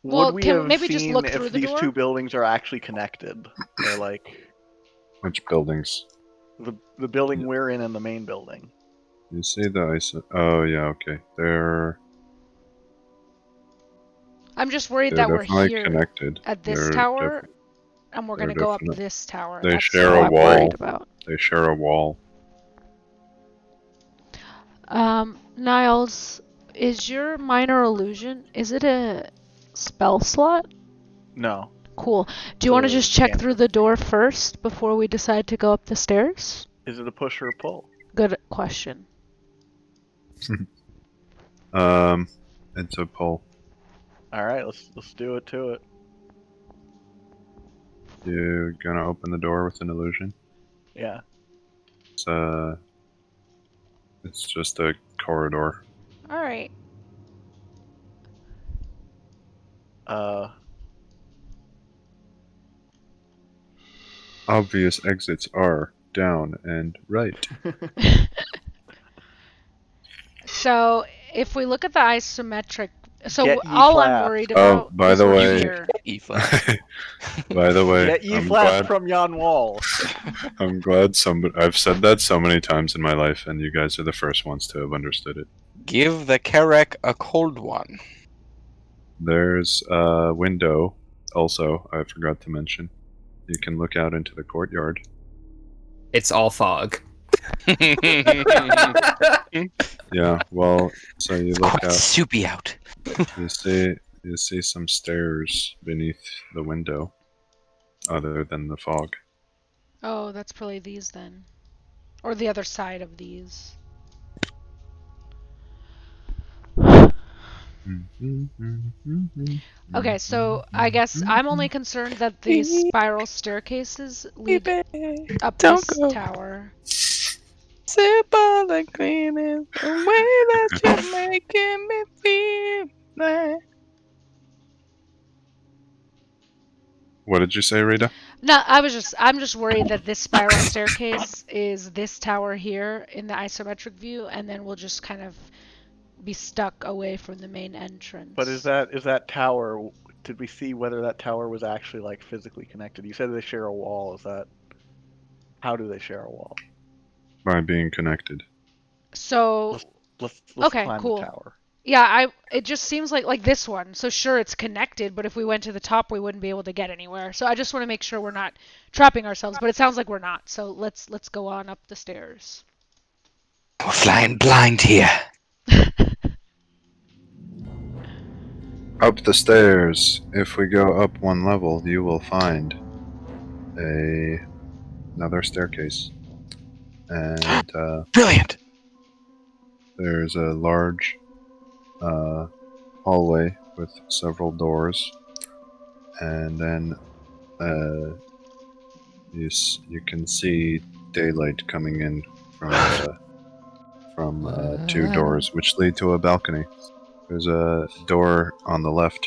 Well, Would we can have maybe just seen look through if the these door? two buildings are actually connected? They're like Which buildings? the building we're in and the main building. You see the ice? Oh yeah, okay. They're I'm just worried they're that we're definitely here connected. at this They're tower, and we're they're gonna go up definite- this tower. they That's share all a I'm worried wall. about. They share a wall. Niles, is your minor illusion? Is it a spell slot? No. Cool. Do you want to So, just check cantrip. through the door first before we decide to go up the stairs? Is it a push or a pull? Good question. It's a pull. All right, let's do it to it. You gonna open the door with an illusion? Yeah. It's just a corridor. All right. Obvious exits are down and right. So if we look at the isometric, so Get ye all I'm flapped. worried Oh, about by is the what's way- here. By the way, Get ye I'm flat glad, from yon wall. I'm glad somebody. I've said that so many times in my life, and you guys are the first ones to have understood it. Give the Karek a cold one. There's a window. Also, I forgot to mention. You can look out into the courtyard. It's all fog. Yeah. Well, so you look Quite out. soupy out. You see some stairs beneath the window, other than the fog. Oh, that's probably these then. Or the other side of these. Okay, so I guess I'm only concerned that these spiral staircases lead up Don't this go. tower. Simple and clean is the way that you're making me feel. What did you say, Rita? No, I'm just worried that this spiral staircase is this tower here in the isometric view, and then we'll just kind of be stuck away from the main entrance. But is that tower? Did we see whether that tower was actually like physically connected? You said they share a wall. Is that? How do they share a wall? By being connected. So Let's Okay, climb cool. the tower. yeah, it just seems like this one. So sure, it's connected, but if we went to the top, we wouldn't be able to get anywhere. So I just want to make sure we're not trapping ourselves, but it sounds like we're not. So let's go on up the stairs. We're flying blind here. Up the stairs. If we go up one level, you will find another staircase. And Brilliant. there's a large hallway with several doors. And then you can see daylight coming in from two doors, which lead to a balcony. There's a door on the left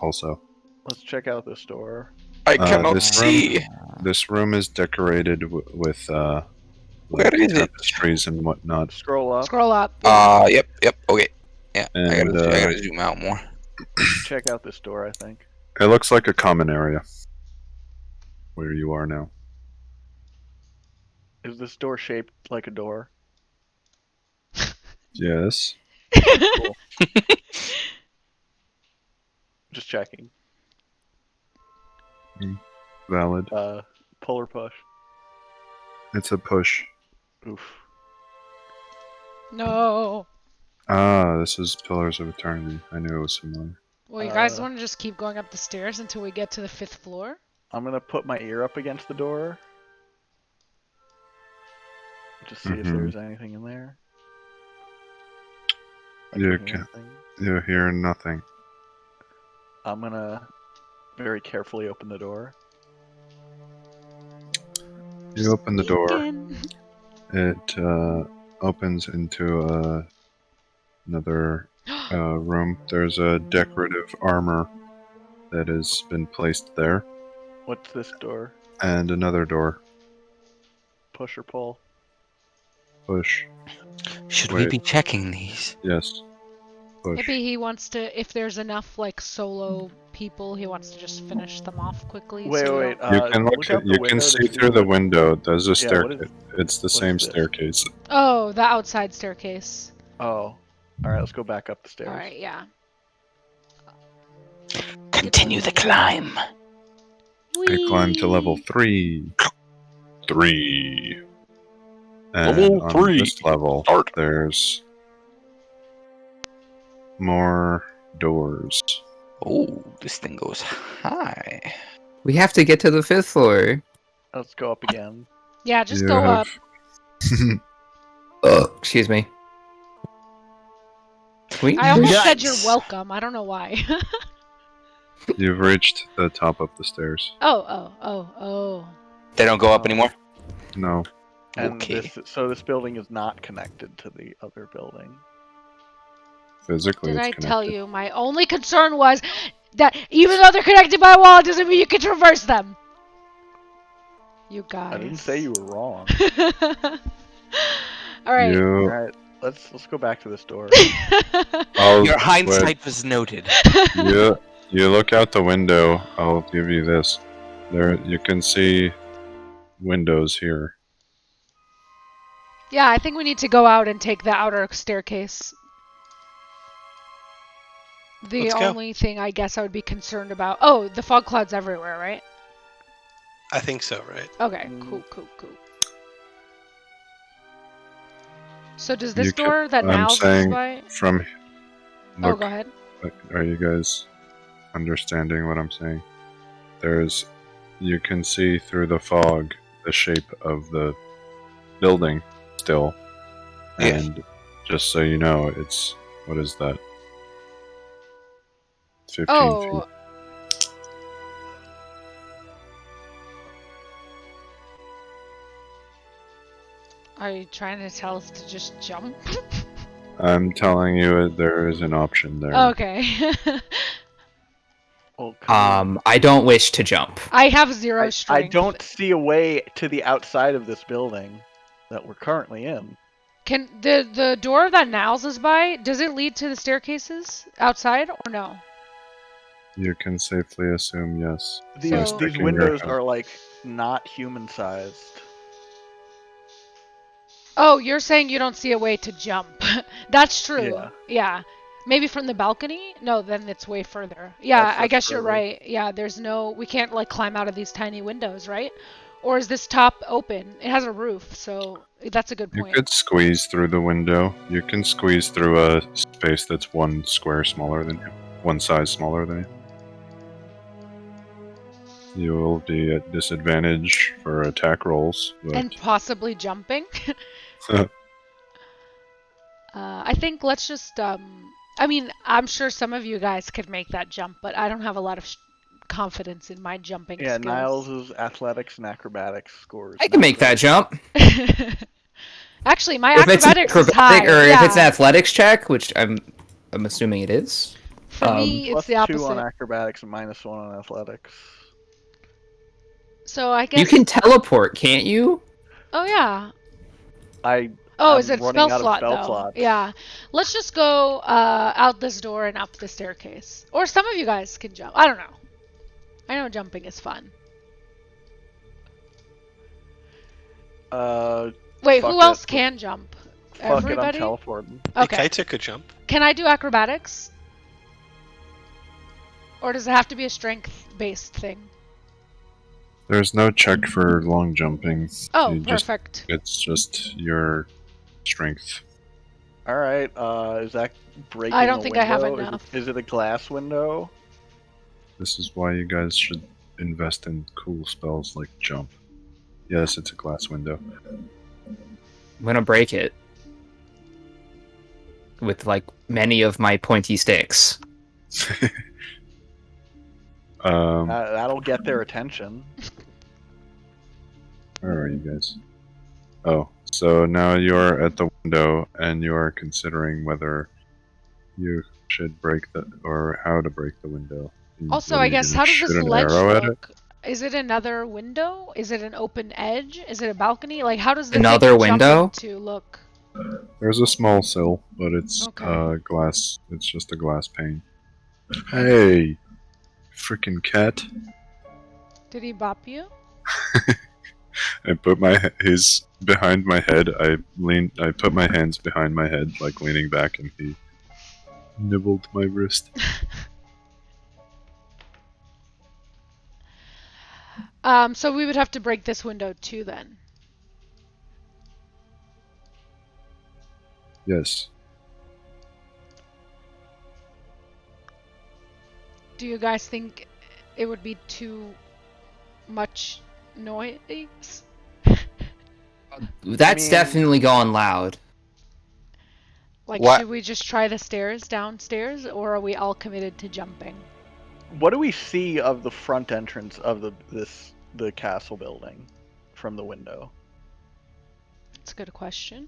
also. Let's check out this door. I cannot this see. This room is decorated with Where is it? tapestries and whatnot. Scroll up. Scroll up. Yep, okay. Yeah, I And, gotta zoom out more. Check out this door, I think. It looks like a common area where you are now. Is this door shaped like a door? Yes. Cool. Just checking. Valid. Pull or push? It's a push. Oof. No. Ah, this is Pillars of Eternity. I knew it was similar. Well, you guys want to just keep going up the stairs until we get to the 5th floor? I'm gonna put my ear up against the door. Just see if there's anything in there. I You can hear can- nothing. You hear nothing. I'm gonna very carefully open the door. You open the door. Again. It opens into another room. There's a decorative armor that has been placed there, What's this door? and another door. Push or pull? Push. Should we Wait. be checking these? Yes. Push. Maybe he wants to, if there's enough like solo people, he wants to just finish them off quickly. Wait, so we wait. don't- You can look out the you window can to see see through the what- window. There's a Yeah, staircase. what is- It's the what same is this? staircase. Oh, the outside staircase. Oh. Alright, let's go back up the stairs. Alright, yeah. Continue the climb. I climbed to level 3. 3. And Level on 3. this level, Start. there's more doors. Oh, this thing goes high. We have to get to the 5th floor. Let's go up again. Yeah, just You go up. have- Oh, excuse me. Can we? I almost said Yikes. you're welcome. I don't know why. You've reached the top of the stairs. Oh. They don't go up anymore? No. And Okay. this building is not connected to the other building. Physically, Did it's I connected. tell you? My only concern was that even though they're connected by a wall, it doesn't mean you can traverse them. You guys. I didn't say you were wrong. Alright. You, Alright, let's go back to this door. I'll, Your hindsight was noted. you look out the window. I'll give you this. There, you can see windows here. Yeah, I think we need to go out and take the outer staircase. The Let's go. only thing I guess I would be concerned about... Oh, the fog cloud's everywhere, right? I think so, right? Okay, Mm. cool. So does this You can- door that I'm now goes saying by... From Oh, look, go ahead. are you guys understanding what I'm saying? You can see through the fog the shape of the building still. Yes. And just so you know, it's, what is that? 15 Oh, feet. are you trying to tell us to just jump? I'm telling you, there is an option there. Okay. Well, come on. I don't wish to jump. I have zero I strength. don't see a way to the outside of this building that we're currently in. Can the door that Niles is by, does it lead to the staircases outside or no? You can safely assume yes. These, So- these Sticking your windows head. are like not human sized. Oh, you're saying you don't see a way to jump. That's true. Yeah. Yeah. Maybe from the balcony? No, then it's way further. Yeah, I That's guess you're further. right. Yeah, we can't like climb out of these tiny windows, right? Or is this top open? It has a roof, so that's a good You point. could squeeze through the window. You can squeeze through a space that's one square smaller than you. one size smaller than you. You will be at disadvantage for attack rolls, but And possibly jumping. I think let's just. I mean, I'm sure some of you guys could make that jump, but I don't have a lot of confidence in my jumping Yeah, skills. Niles' athletics and acrobatics scores. I can make that jump. Actually, my If it's an acrobatics is high. acrobatic, or if it's an yeah. athletics check, which I'm assuming it is. For me, it's the +2 on opposite. acrobatics and -1 on athletics. So I guess. You can teleport, can't you? Oh yeah. I'm Is it running spell out of slot spell though? slots. Yeah. Let's just go out this door and up the staircase. Or some of you guys can jump. I don't know. I know jumping is fun. Wait, fuck who it. else can jump? Fuck it, I'm Everybody? teleporting. Okay. Kaita could jump. Can I do acrobatics? Or does it have to be a strength-based thing? there's no check for long jumping. Oh, You just- perfect. It's just your strength. Alright, is that breaking I don't a think I have window? enough. Is it a glass window? This is why you guys should invest in cool spells like jump. Yes, it's a glass window. I'm gonna break it with like many of my pointy sticks. That'll get their attention. Where are you guys? Oh, so now you're at the window and you're considering whether you should break the or how to break the window. Also, Whether I you're guess, gonna how does shoot this an ledge arrow at it? look? Is it another window? Is it an open edge? Is it a balcony? Like, how does the Another thing you're window? jumping to look? There's a small sill, but it's Okay. glass. It's just a glass pane. Hey, freaking cat! Did he bop you? I put his behind my head. I put my hands behind my head, like leaning back, and he nibbled my wrist. So we would have to break this window too then. Yes. Do you guys think it would be too much noise? That's mean- definitely going loud. Like, What? should we just try the stairs downstairs, or are we all committed to jumping? What do we see of the front entrance of the castle building from the window? That's a good question.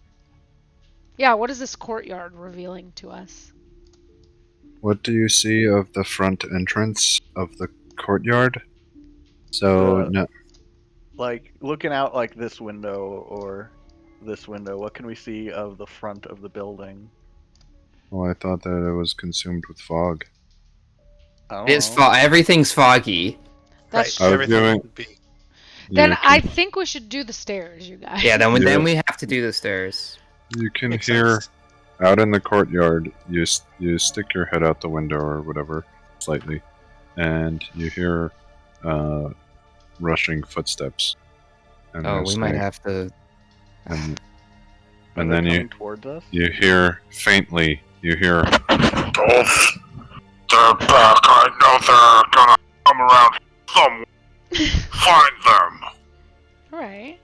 Yeah, what is this courtyard revealing to us? What do you see of the front entrance of the courtyard? So no, Like looking out like this window or this window, what can we see of the front of the building? well, I thought that it was consumed with fog. I don't It's know. everything's foggy. That's I was Everything doing- would be. Then You I can, think we should do the stairs, you guys. Yeah, then Yeah. we have to do the stairs. you can Makes hear sense. out in the courtyard. You stick your head out the window or whatever, slightly, and you hear rushing footsteps. And Oh, they we might say- have to. And, Are and they then you coming towards us? you hear faintly. You hear. Dolph, they're back. I know they're gonna come around somewhere. Find them. Alright.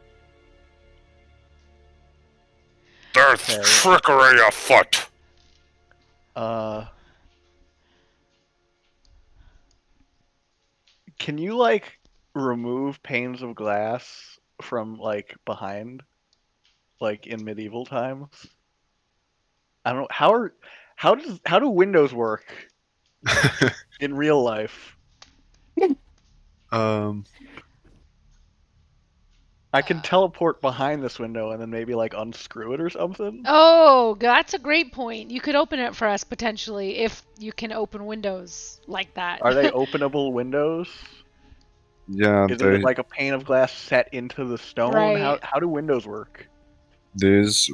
There's Okay. trickery afoot. Can you like remove panes of glass from like behind, like in medieval times? I don't know how do windows work in real life? I can teleport behind this window and then maybe like unscrew it or something. Oh, that's a great point. You could open it for us potentially if you can open windows like that. Are they openable windows? Yeah, Is they it like a pane of glass set into the stone? Right. How do windows work? these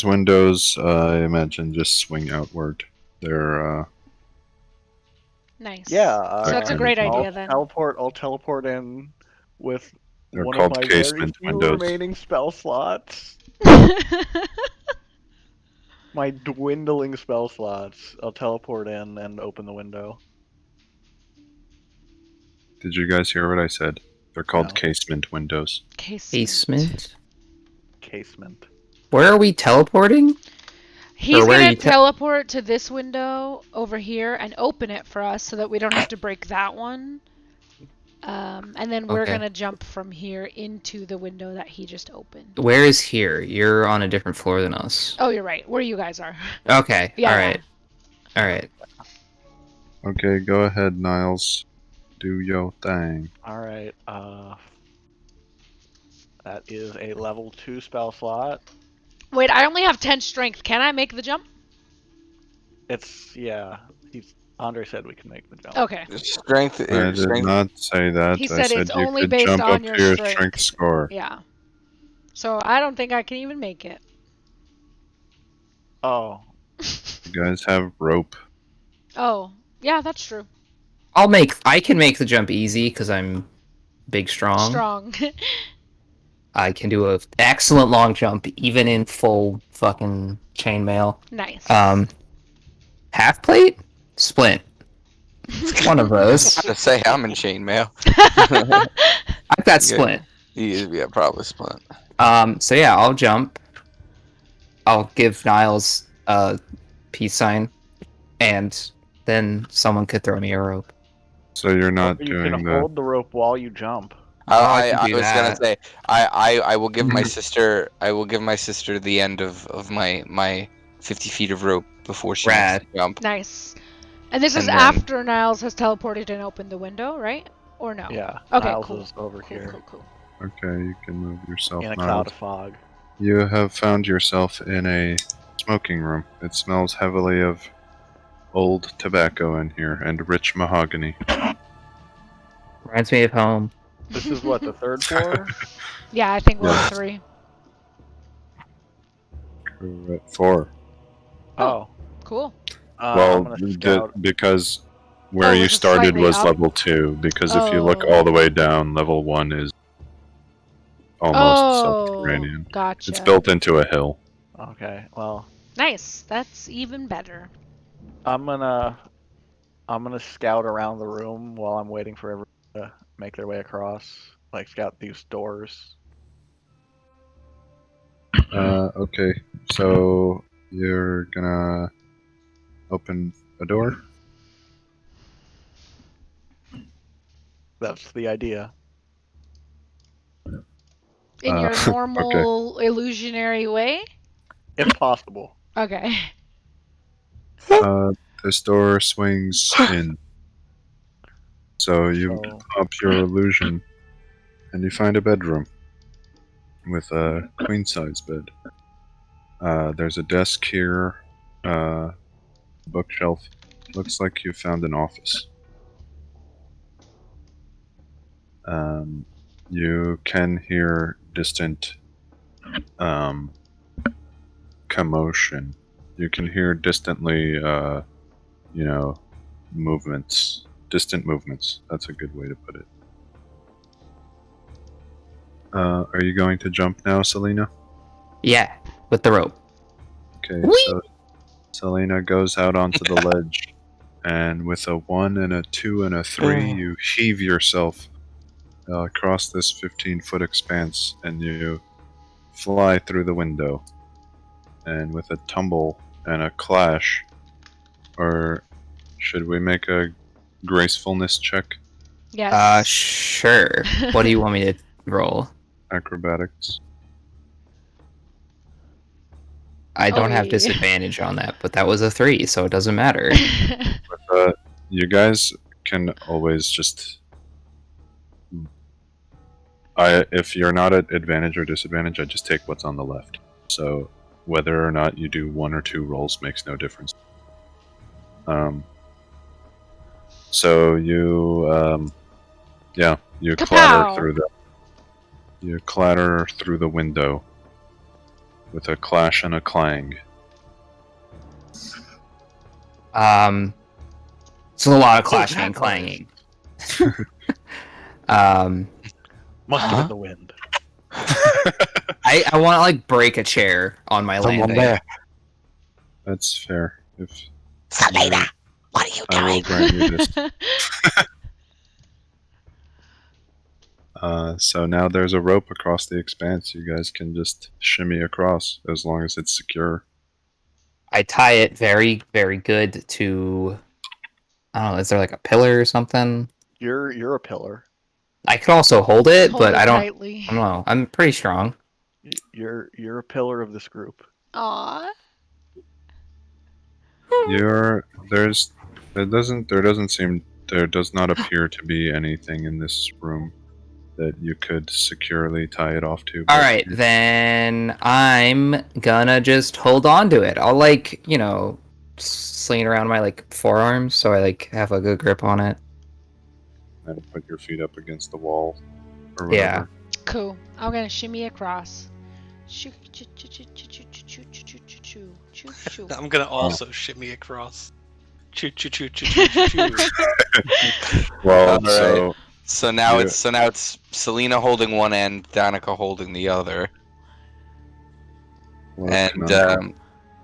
windows. I imagine just swing outward. They're Nice. Yeah. So that's a great idea then. I'll teleport in with They're one called of my very casement few windows. remaining spell slots. my dwindling spell slots. I'll teleport in and open the window. Did you guys hear what I said? They're called No. casement windows. Casement. Casement. Where are we teleporting? He's Or where are gonna you teleport to this window over here and open it for us so that we don't have to break that one. And then we're Okay. gonna jump from here into the window that he just opened. Where is here? You're on a different floor than us. Oh, you're right. Where you guys are. Okay. Yeah, All yeah. right. All right. Okay, go ahead, Niles. Do your thing. Alright, that is a level 2 spell slot. Wait, I only have 10 strength. Can I make the jump? Yeah. Andre said we can make the jump. Okay. Strength. I did strength. not say that. He I said said it's you only could based jump on up your to your strength. strength score. Yeah. So I don't think I can even make it. Oh, You guys have rope. Oh, yeah, that's true. I can make the jump easy because I'm big Strong. I can do an excellent long jump even in full fucking chainmail. Nice. Half plate? Splint. One of those. To say I'm in chainmail. I've got splint. Yeah, probably split. So yeah, I'll jump. I'll give Niles a peace sign, and then someone could throw me a rope. So you're not you doing can the. hold the rope while you jump. I can do was gonna that. say I will give my sister the end of my 50 feet of rope before she Rad. makes the jump. Nice. And this is And then- after Niles has teleported and opened the window, right? Or no? Yeah. Okay, Niles cool. is over Cool, here cool. Okay, you can move yourself. in a Niles. cloud of fog. You have found yourself in a smoking room. It smells heavily of old tobacco in here and rich mahogany. Reminds me of home. This is what, the third floor? Yeah, I think we're on Yes. 3. Correct. 4. Oh. Cool. I'm Well, gonna scout. because where Oh, you was it started slightly was up? level 2. Because if you look Oh. all the way down, level 1 is almost subterranean. Gotcha. It's built into a hill. Okay, well, Nice. That's even better. I'm gonna scout around the room while I'm waiting for everyone to make their way across. Like scout these doors. Okay, so you're gonna open a door? That's the idea. In your okay. normal illusionary way? If possible. Okay. This door swings in. So you So, up your illusion and you find a bedroom with a queen size bed. There's a desk here, bookshelf. Looks like you found an office. You can hear distant commotion. You can hear distantly, movements. Distant movements. That's a good way to put it. Are you going to jump now, Selena? Yeah, with the rope. Okay, Whee! so Selena goes out onto the ledge, and with a 1 and a 2 and a 3, you heave yourself across this 15-foot expanse, and you fly through the window. And with a tumble and a clash, or should we make a gracefulness check? Yes. Sure. What do you want me to roll? Acrobatics. I don't have yeah. disadvantage on that, but that was a 3, so it doesn't matter. You guys can always just. If you're not at advantage or disadvantage, I just take what's on the left. So whether or not you do 1 or 2 rolls makes no difference. So you, you Kapow! clatter through the window with a clash and a clang. It's a lot of clashing and clanging. Must have been the wind. I want to like break a chair on my Someone landing. there. That's fair. If Selena, what are you I will doing? grant you this. So now there's a rope across the expanse. You guys can just shimmy across as long as it's secure. I tie it very, very good to. I don't know. Is there like a pillar or something? You're a pillar. I could also hold it, Hold but it I don't. tightly. I don't know. I'm pretty strong. You're a pillar of this group. Aw. There does not appear to be anything in this room that you could securely tie it off to. All but right, then I'm gonna just hold on to it. I'll sling it around my forearms so I have a good grip on it. and put your feet up against the wall or Yeah. whatever. Cool. I'm gonna shimmy across. Choo choo choo choo choo choo choo choo choo choo choo choo. I'm gonna also shimmy across. Choo choo choo choo choo choo choo. Well, All right. so So now Yeah. it's Selena holding one end, Danica holding the other, what and conundrum.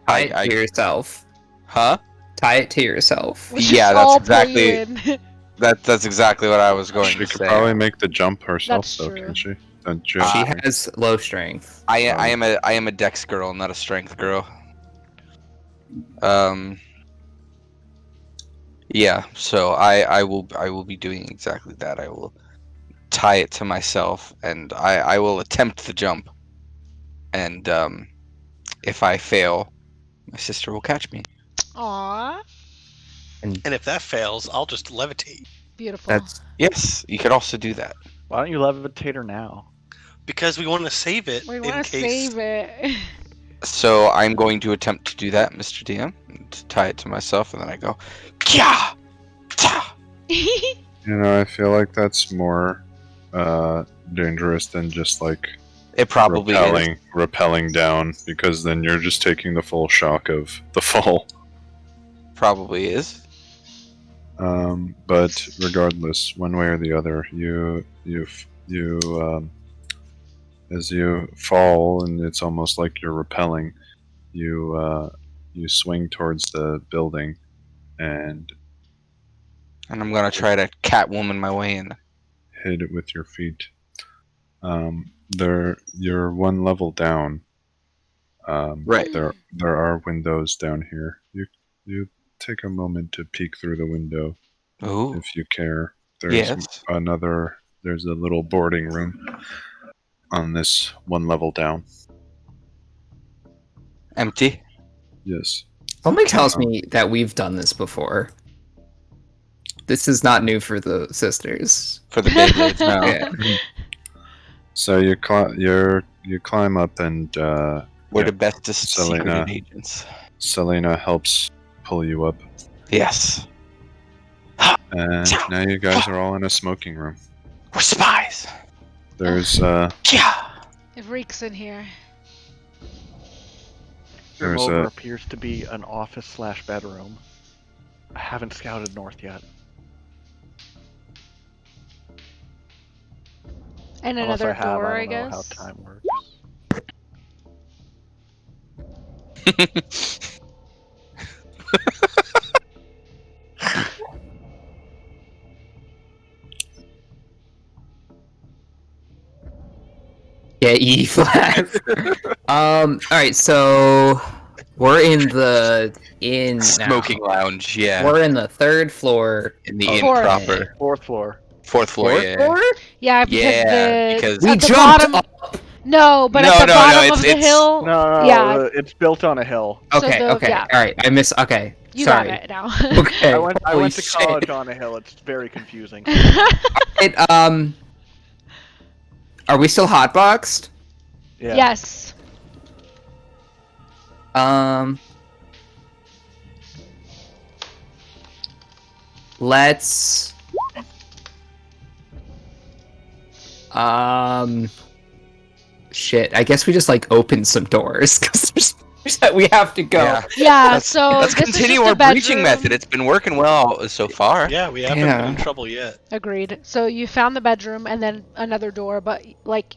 Tie it to yourself. huh? Tie it to yourself. We'll just Yeah, that's all pull you exactly- in. That's exactly what I was going She to could say. probably make the jump herself, That's though, true. can she? Don't you She have to- has low strength. I am a dex girl, not a strength girl. Yeah, so I will be doing exactly that. I will tie it to myself, and I will attempt the jump. And if I fail, my sister will catch me. Aw. And if that fails, I'll just levitate. Beautiful. That's Yes, you could also do that. Why don't you levitate her now? Because we want to save it We in want to case. save it. So I'm going to attempt to do that, Mr. DM, and to tie it to myself, and then I go, Kya! Ta! You know, I feel like that's more dangerous than just It probably is. rappelling down, because then you're just taking the full shock of the fall. Probably is. But regardless, one way or the other, as you fall, and it's almost like you're rappelling, you swing towards the building, and And I'm gonna try to Catwoman my way in. hit it with your feet. You're one level down. Right. There are windows down here. You take a moment to peek through the window Ooh. if you care. There's Yes. There's a little boarding room on this one level down. Empty. Yes. Something tells me that we've done this before. This is not new for the sisters. For the Beyblades now. Yeah. So you climb up, and We're Yeah. the bestest Selena. secret agents. Selena helps pull you up, Yes. and now you guys are all in a smoking room. We're spies. There's Kya! It reeks in here. Room There's over a- appears to be an office/bedroom. I haven't scouted north yet. And Unless another I have, door, I I don't know how guess. time works. Yeah, E flat. All right, so we're in the inn now. Smoking lounge, yeah. We're in the third floor. in the of inn Fourth. proper. Fourth floor. Fourth floor, Fourth yeah. floor? Yeah, because Yeah, the because- We at the jumped bottom. up. No, but No, at the no, bottom it's- of the it's- hill. No, Yeah. it's built on a hill. So Okay, the- okay, yeah. all right. I miss. Okay, You sorry. got it now. Okay, I went holy to shit. college on a hill. It's very confusing. Are we still hotboxed? Yeah. Yes. Let's. Shit. I guess we just open some doors because we have to go. Yeah. Yeah. Let's- So Let's this is continue just our a breaching bedroom. method. It's been working well so far. Yeah, we haven't Yeah. been in trouble yet. Agreed. So you found the bedroom and then another door, but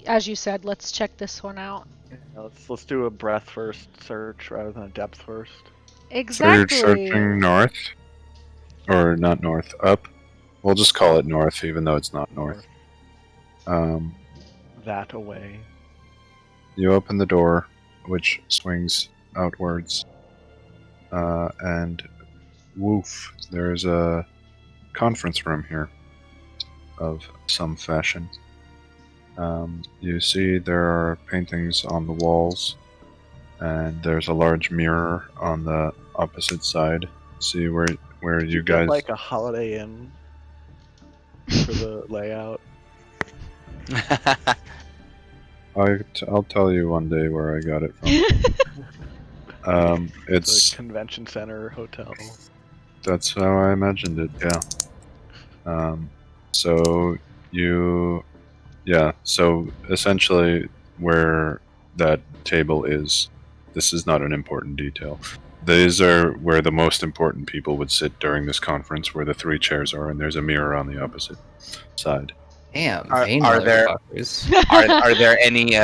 as you said, let's check this one out. Let's do a breadth first search rather than a depth first. So you're Exactly. searching north? Or not north, up? We'll just call it north, even though it's not north. That away. You open the door, which swings outwards, and woof, there's a conference room here of some fashion. You see there are paintings on the walls, and there's a large mirror on the opposite side. See where Did you get, guys... like a Holiday Inn for the layout. I'll tell you one day where I got it from. The It's convention center hotel. That's how I imagined it. Yeah. So So essentially, where that table is, this is not an important detail. These are where the most important people would sit during this conference, where the 3 chairs are, and there's a mirror on the opposite side. Damn, Are- vain are there- motherfuckers. Are there any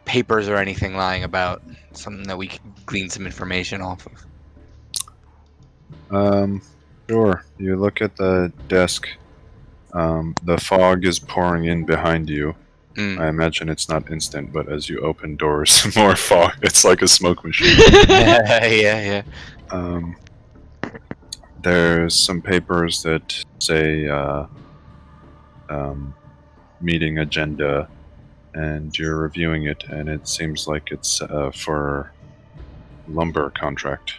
papers or anything lying about? Something that we can glean some information off of? Sure. You look at the desk. The fog is pouring in behind you. I imagine it's not instant, but as you open doors, more fog. It's like a smoke machine. Yeah. There's some papers that say meeting agenda, and you're reviewing it, and it seems like it's for lumber contract,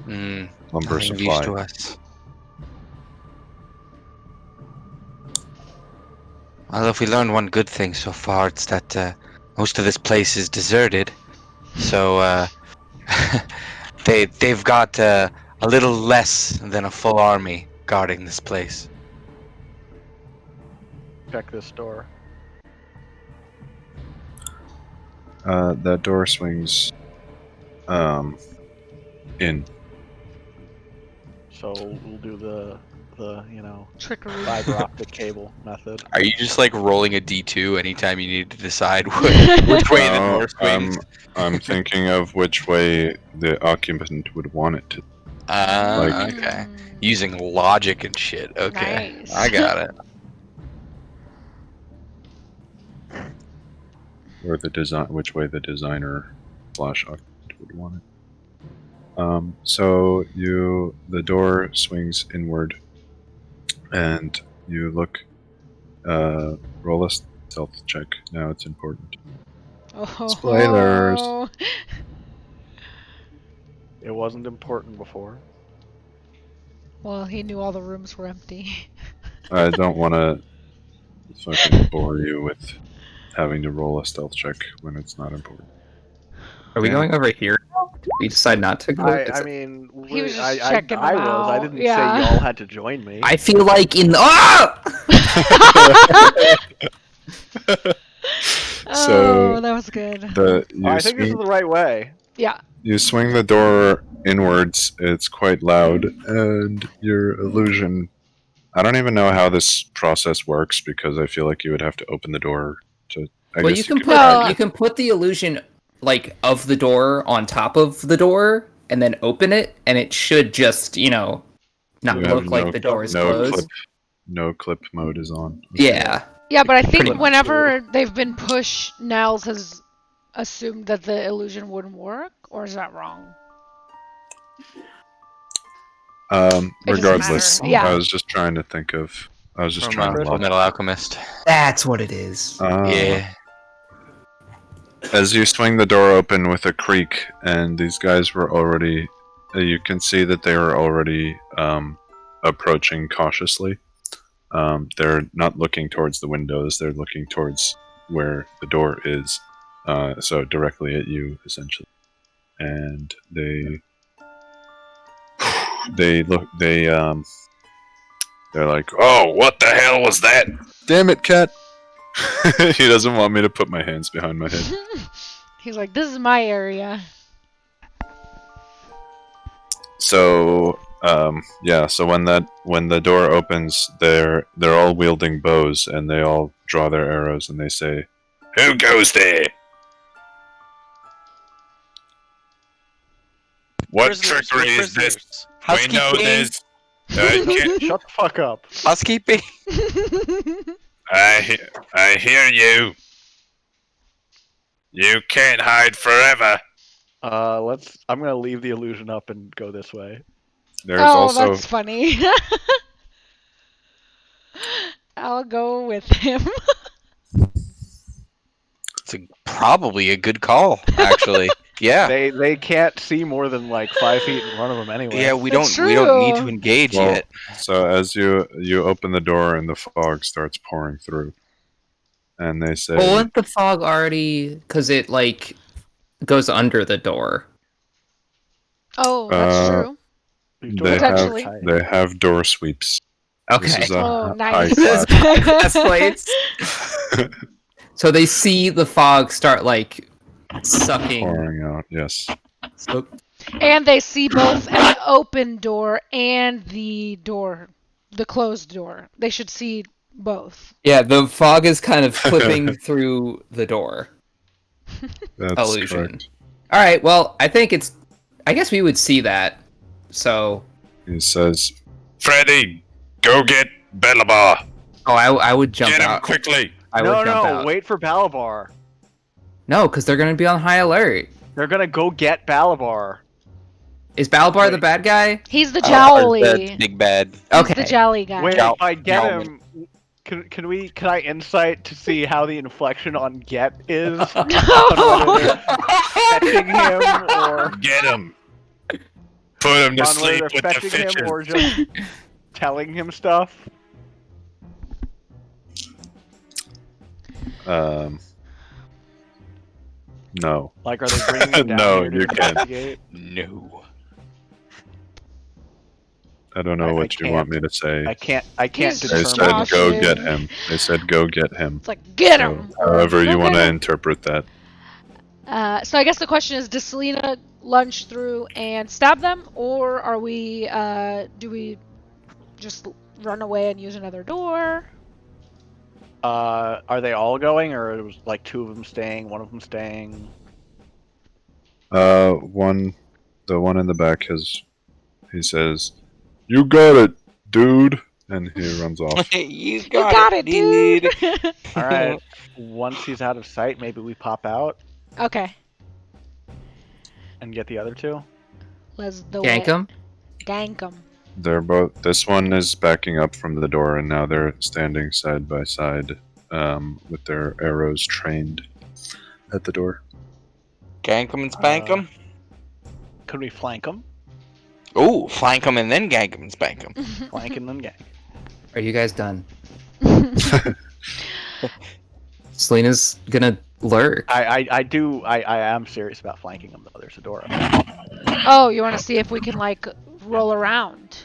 lumber Nothing of use supply. to us. Well, if we learned one good thing so far, it's that most of this place is deserted. So they've got a little less than a full army guarding this place. Check this door. That door swings in. So we'll do the Trickery. fiber optic cable method. Are you just like rolling a D2 anytime you need to decide which way the No, door swings? I'm thinking of which way the occupant would want it to. Okay. Using logic and shit. Okay. Nice. I got it. Or which way the designer / occupant would want it. So the door swings inward, and you look. Roll a stealth check. Now it's important. Oh. Spoilers. It wasn't important before. Well, he knew all the rooms were empty. I don't want to fucking bore you with having to roll a stealth check when it's not important. Are we Yeah. going over here? Did we decide not to go? I mean, He was just I checking them was. I out, didn't yeah. say y'all had to join me. I feel like in Oh, that was good. I think this is the right way. Yeah. You swing the door inwards, it's quite loud, and your illusion... I don't even know how this process works, because I feel like you would have to open the door to... well, you can put the illusion like of the door on top of the door, and then open it, and it should just not You look have like the door is closed. No clip mode is on. Yeah. Yeah, but I think Pretty much. whenever they've been pushed, Nels has assumed that the illusion wouldn't work, or is that wrong? doesn't Regardless, matter. Yeah. I was just trying to think of... I was just From trying to... Full Metal Alchemist. That's what it is. Yeah. As you swing the door open with a creak, and these guys were already... you can see that they were already approaching cautiously. They're not looking towards the windows, they're looking towards where the door is. So directly at you, essentially. And they're like, "Oh, what the hell was that? Damn it, cat!" He doesn't want me to put my hands behind my head. He's like, this is my area. So, so when the door opens, they're all wielding bows, and they all draw their arrows, and they say, Who goes there? What Prisoners, trickery we're is this? prisoners. We know Housekeeping. this. Shut the fuck up. Housekeeping. I hear you. You can't hide forever. I'm gonna leave the illusion up and go this way. There's Oh, also that's funny. I'll go with him. It's probably a good call, actually. Yeah. They can't see more than like 5 feet in front of them anyway. Yeah, we That's don't need to true. engage well, yet. so as you open the door and the fog starts pouring through, and they say, Well, wouldn't the fog already, because it like goes under the door? Oh, that's true. These they doors are Potentially. tight. have door sweeps. This Okay. is a Oh, high nice. This is class. class plates. So they see the fog start like sucking. pouring out. Yes. So, And they see both an open door and the closed door. They should see both. yeah, the fog is kind of clipping through the door. That's Illusion. correct. All right. Well, I guess we would see that. So, He says, Freddy, go get Bellabar. oh, I would jump Get him out. quickly. I would No, jump out. wait for Balabar. No, because they're gonna be on high alert. They're gonna go get Balabar. Is Balbar the Wait. bad guy? He's the That's jowly. big bad. He's Okay. the jolly guy. Wait, Jow- if I get Jowman. him, can I insight to see how the inflection on get is? On No. whether they're fetching him or Get him. Put him to on whether sleep they're with the fetching him fishes. or just telling him stuff. No. Like, are they bringing him down No, here to you can't. investigate? No. I don't know I what you want me to say. I can't He's They determine. said Awesome. go get him. They said go get him. It's like, get So, him. however you Go want get to him. interpret that. So I guess the question is, does Selena lunge through and stab them, or are we? Do we just run away and use another door? Are they all going, or it was like 2 of them staying, 1 of them staying? The one in the back he says, "You got it, dude," and he runs off. you You got it, dude. All right. Once he's out of sight, maybe we pop out Okay. and get the other 2. Let's do Gank it. him. Gank him. They're both. This one is backing up from the door, and now they're standing side by side, with their arrows trained at the door. Gank him and spank him. Could we flank him? Ooh, flank him and then gank him and spank him. Flank and then gang. Are you guys done? Selena's gonna lurk. I am serious about flanking him though. There's a door. Oh, you want to see if we can like roll around?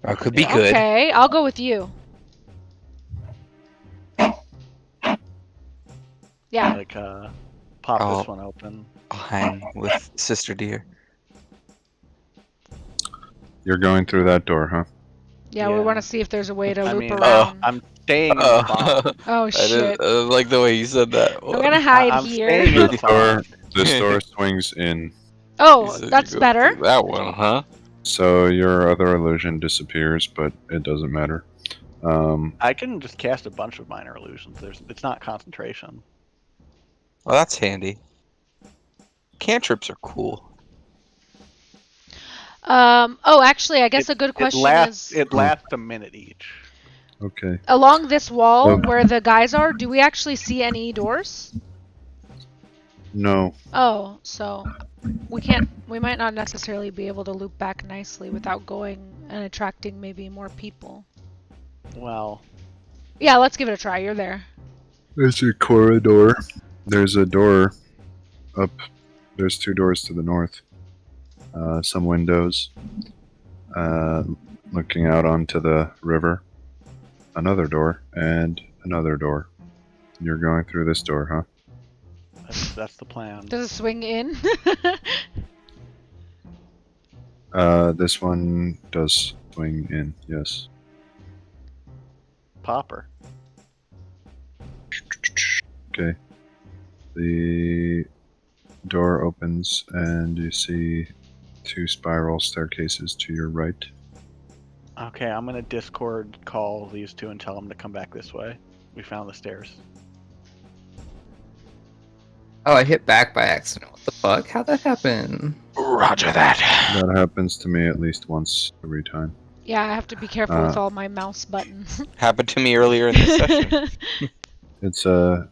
That could be good. Okay, I'll go with you. Yeah. Like pop Oh. this one open. I'll hang with Sister Deer. You're going through that door, huh? Yeah, we Yeah. want to see if there's a way to I loop mean, around. I'm staying in the box. Oh I shit. like the way you said that. I'm gonna hide I'm here. staying in the This door, box. this door swings in, Oh, You said you that's go better. through That one, huh? so your other illusion disappears, but it doesn't matter. I can just cast a bunch of minor illusions. It's not concentration. Well, that's handy. Cantrips are cool. Oh, actually, I guess a good question is It lasts a minute each. Okay. along this wall Oh. where the guys are, do we actually see any doors? No. Oh, so we might not necessarily be able to loop back nicely without going and attracting maybe more people. Well, Yeah, let's give it a try. You're there. There's a corridor. There's a door up. There's 2 doors to the north. Some windows. Looking out onto the river. Another door and another door. You're going through this door, huh? that's the plan. Does it swing in? This one does swing in, yes. Popper. Okay. The door opens and you see 2 spiral staircases to your right. Okay, I'm gonna Discord call these two and tell them to come back this way. We found the stairs. Oh, I hit back by accident. What the fuck? How'd that happen? Roger that. That happens to me at least once every time. Yeah, I have to be careful with all my mouse buttons. Happened to me earlier in the session. It's a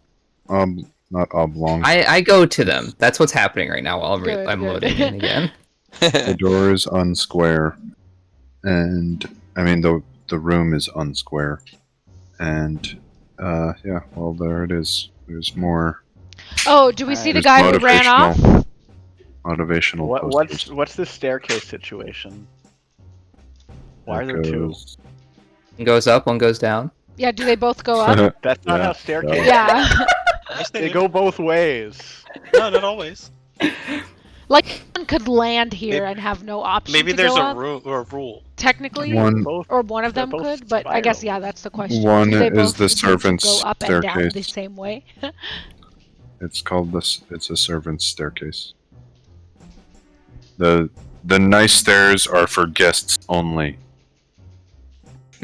not oblong. I go to them. That's what's happening right now while Good, I'm good. loading in again. The door is unsquare, and I mean the room is unsquare, and yeah, well there it is. There's more Oh, do we see the There's guy who ran off? motivational posters. What's the staircase situation? Why are It there two? goes- One goes up, one goes down. Yeah, do they both go up? That's not Yeah, how staircases. Yeah. Yes, They do. go both ways. No, not always. Like one could land here and have no option Maybe to there's go a up, rule. technically. One Both. Or one of They're them both could, but I guess, yeah, spiral. that's the question. One Do they is both the attempt to servant's go up and down the staircase. same way? It's called this. It's a servant's staircase. The nice stairs are for guests only.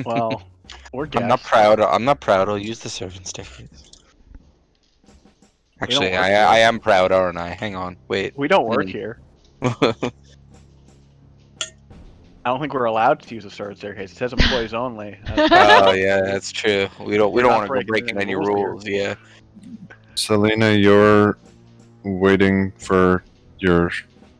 Well, we're guests. I'm not proud. I'm not proud. I'll use the servant staircase. Actually, work I here. am proud, aren't I? Hang on. Wait. We don't work here. I don't think we're allowed to use a servant staircase. It says employees only. Oh yeah, that's true. We don't We're want not to go breaking breaking any any rules rules. Yeah. Selena, you're waiting for your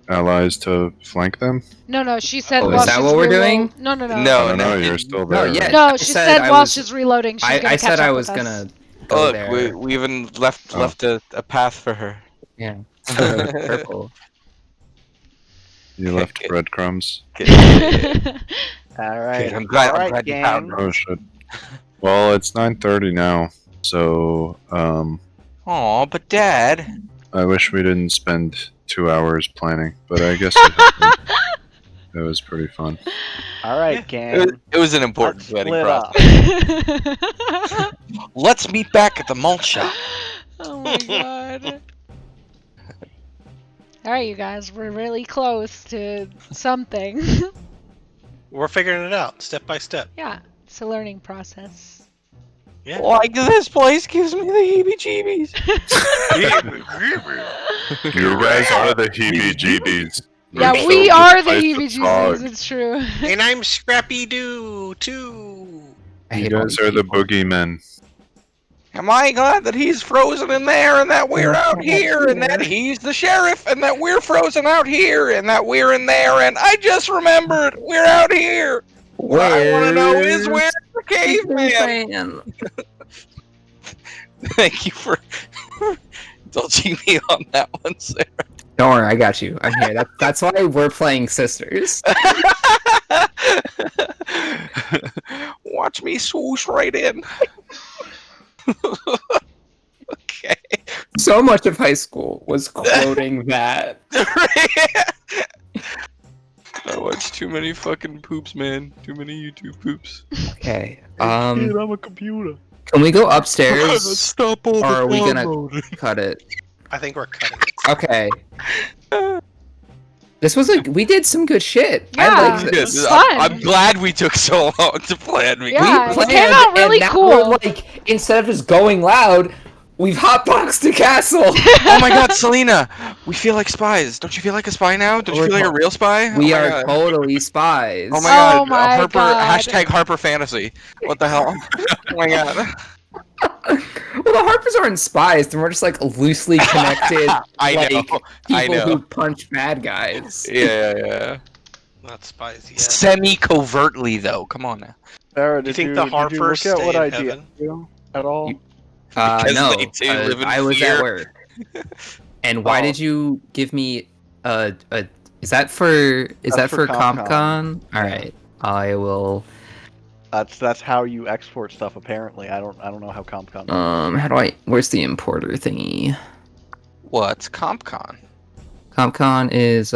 allies to flank them? No, she said Oh, while is that she's what we're reloading. doing? No. No, no, you're still No, there. yeah. No, I she said said I while was- she's reloading, she's gonna I catch said up I with was us. gonna go Look, there. we even left Oh. a path for her. Yeah. So purple. You left breadcrumbs. All right. I'm glad. All I'm right, glad you gang. found her. Oh shit. Well, it's 9:30 now, so Aw, but Dad. I wish we didn't spend 2 hours planning, but I guess it happened. It was pretty fun. All right, gang. It was an important Let's wedding split process. up. Let's meet back at the malt shop. Oh my god. Alright, you guys, we're really close to something. We're figuring it out step by step. Yeah, it's a learning process. Yeah. Like this place gives me the heebie-jeebies. You guys are the heebie-jeebies. Yeah, We're we so are the decisive heebie-jeebies, dog. it's true. And I'm Scrappy Doo too. I You hate all guys these are the people. boogeymen. Am I glad that he's frozen in there and that we're out here and that he's the sheriff and that we're frozen out here and that we're in there and I just remembered we're out here. What I want to know is where's the caveman? Thank you for indulging me on that one, Sarah. Don't worry, I got you. I'm here. That's why we're playing sisters. Watch me swoosh right in. Okay. So much of high school was quoting that. I watched too many fucking poops, man. Too many YouTube poops. Okay. Dude, I'm a computer. Can we go upstairs, Stop all or the are we gonna downloading. cut it? I think we're cutting it. Okay. This was we did some good shit. Yeah. I like It this. was fun. I'm glad we took so long to plan. Yeah, We it came out really and now cool. we're like, instead of just going loud, we've hotboxed a castle. Oh my god, Selena! We feel like spies. Don't you feel like a spy now? Don't you We're feel like a real spy? We oh my are god. totally spies. Oh my god. Oh my Harper, God. Hashtag Harper Fantasy. What the hell? Oh my god. Well, the Harpers aren't spies. They're more just like loosely connected. I know. like, I people know. who punch bad guys. Yeah. Not spies yet. Semi-covertly, though. Come on now. Sarah, Do you did think you, the did you Harpers look at stay what in I heaven? did at all? Because No, they do live in I was fear. at work. And why Oh. did you give me a? Is that for That's for CompCon? All right, I will. That's how you export stuff. Apparently, I don't know how CompCon. How do I? Where's the importer thingy? What's CompCon? CompCon is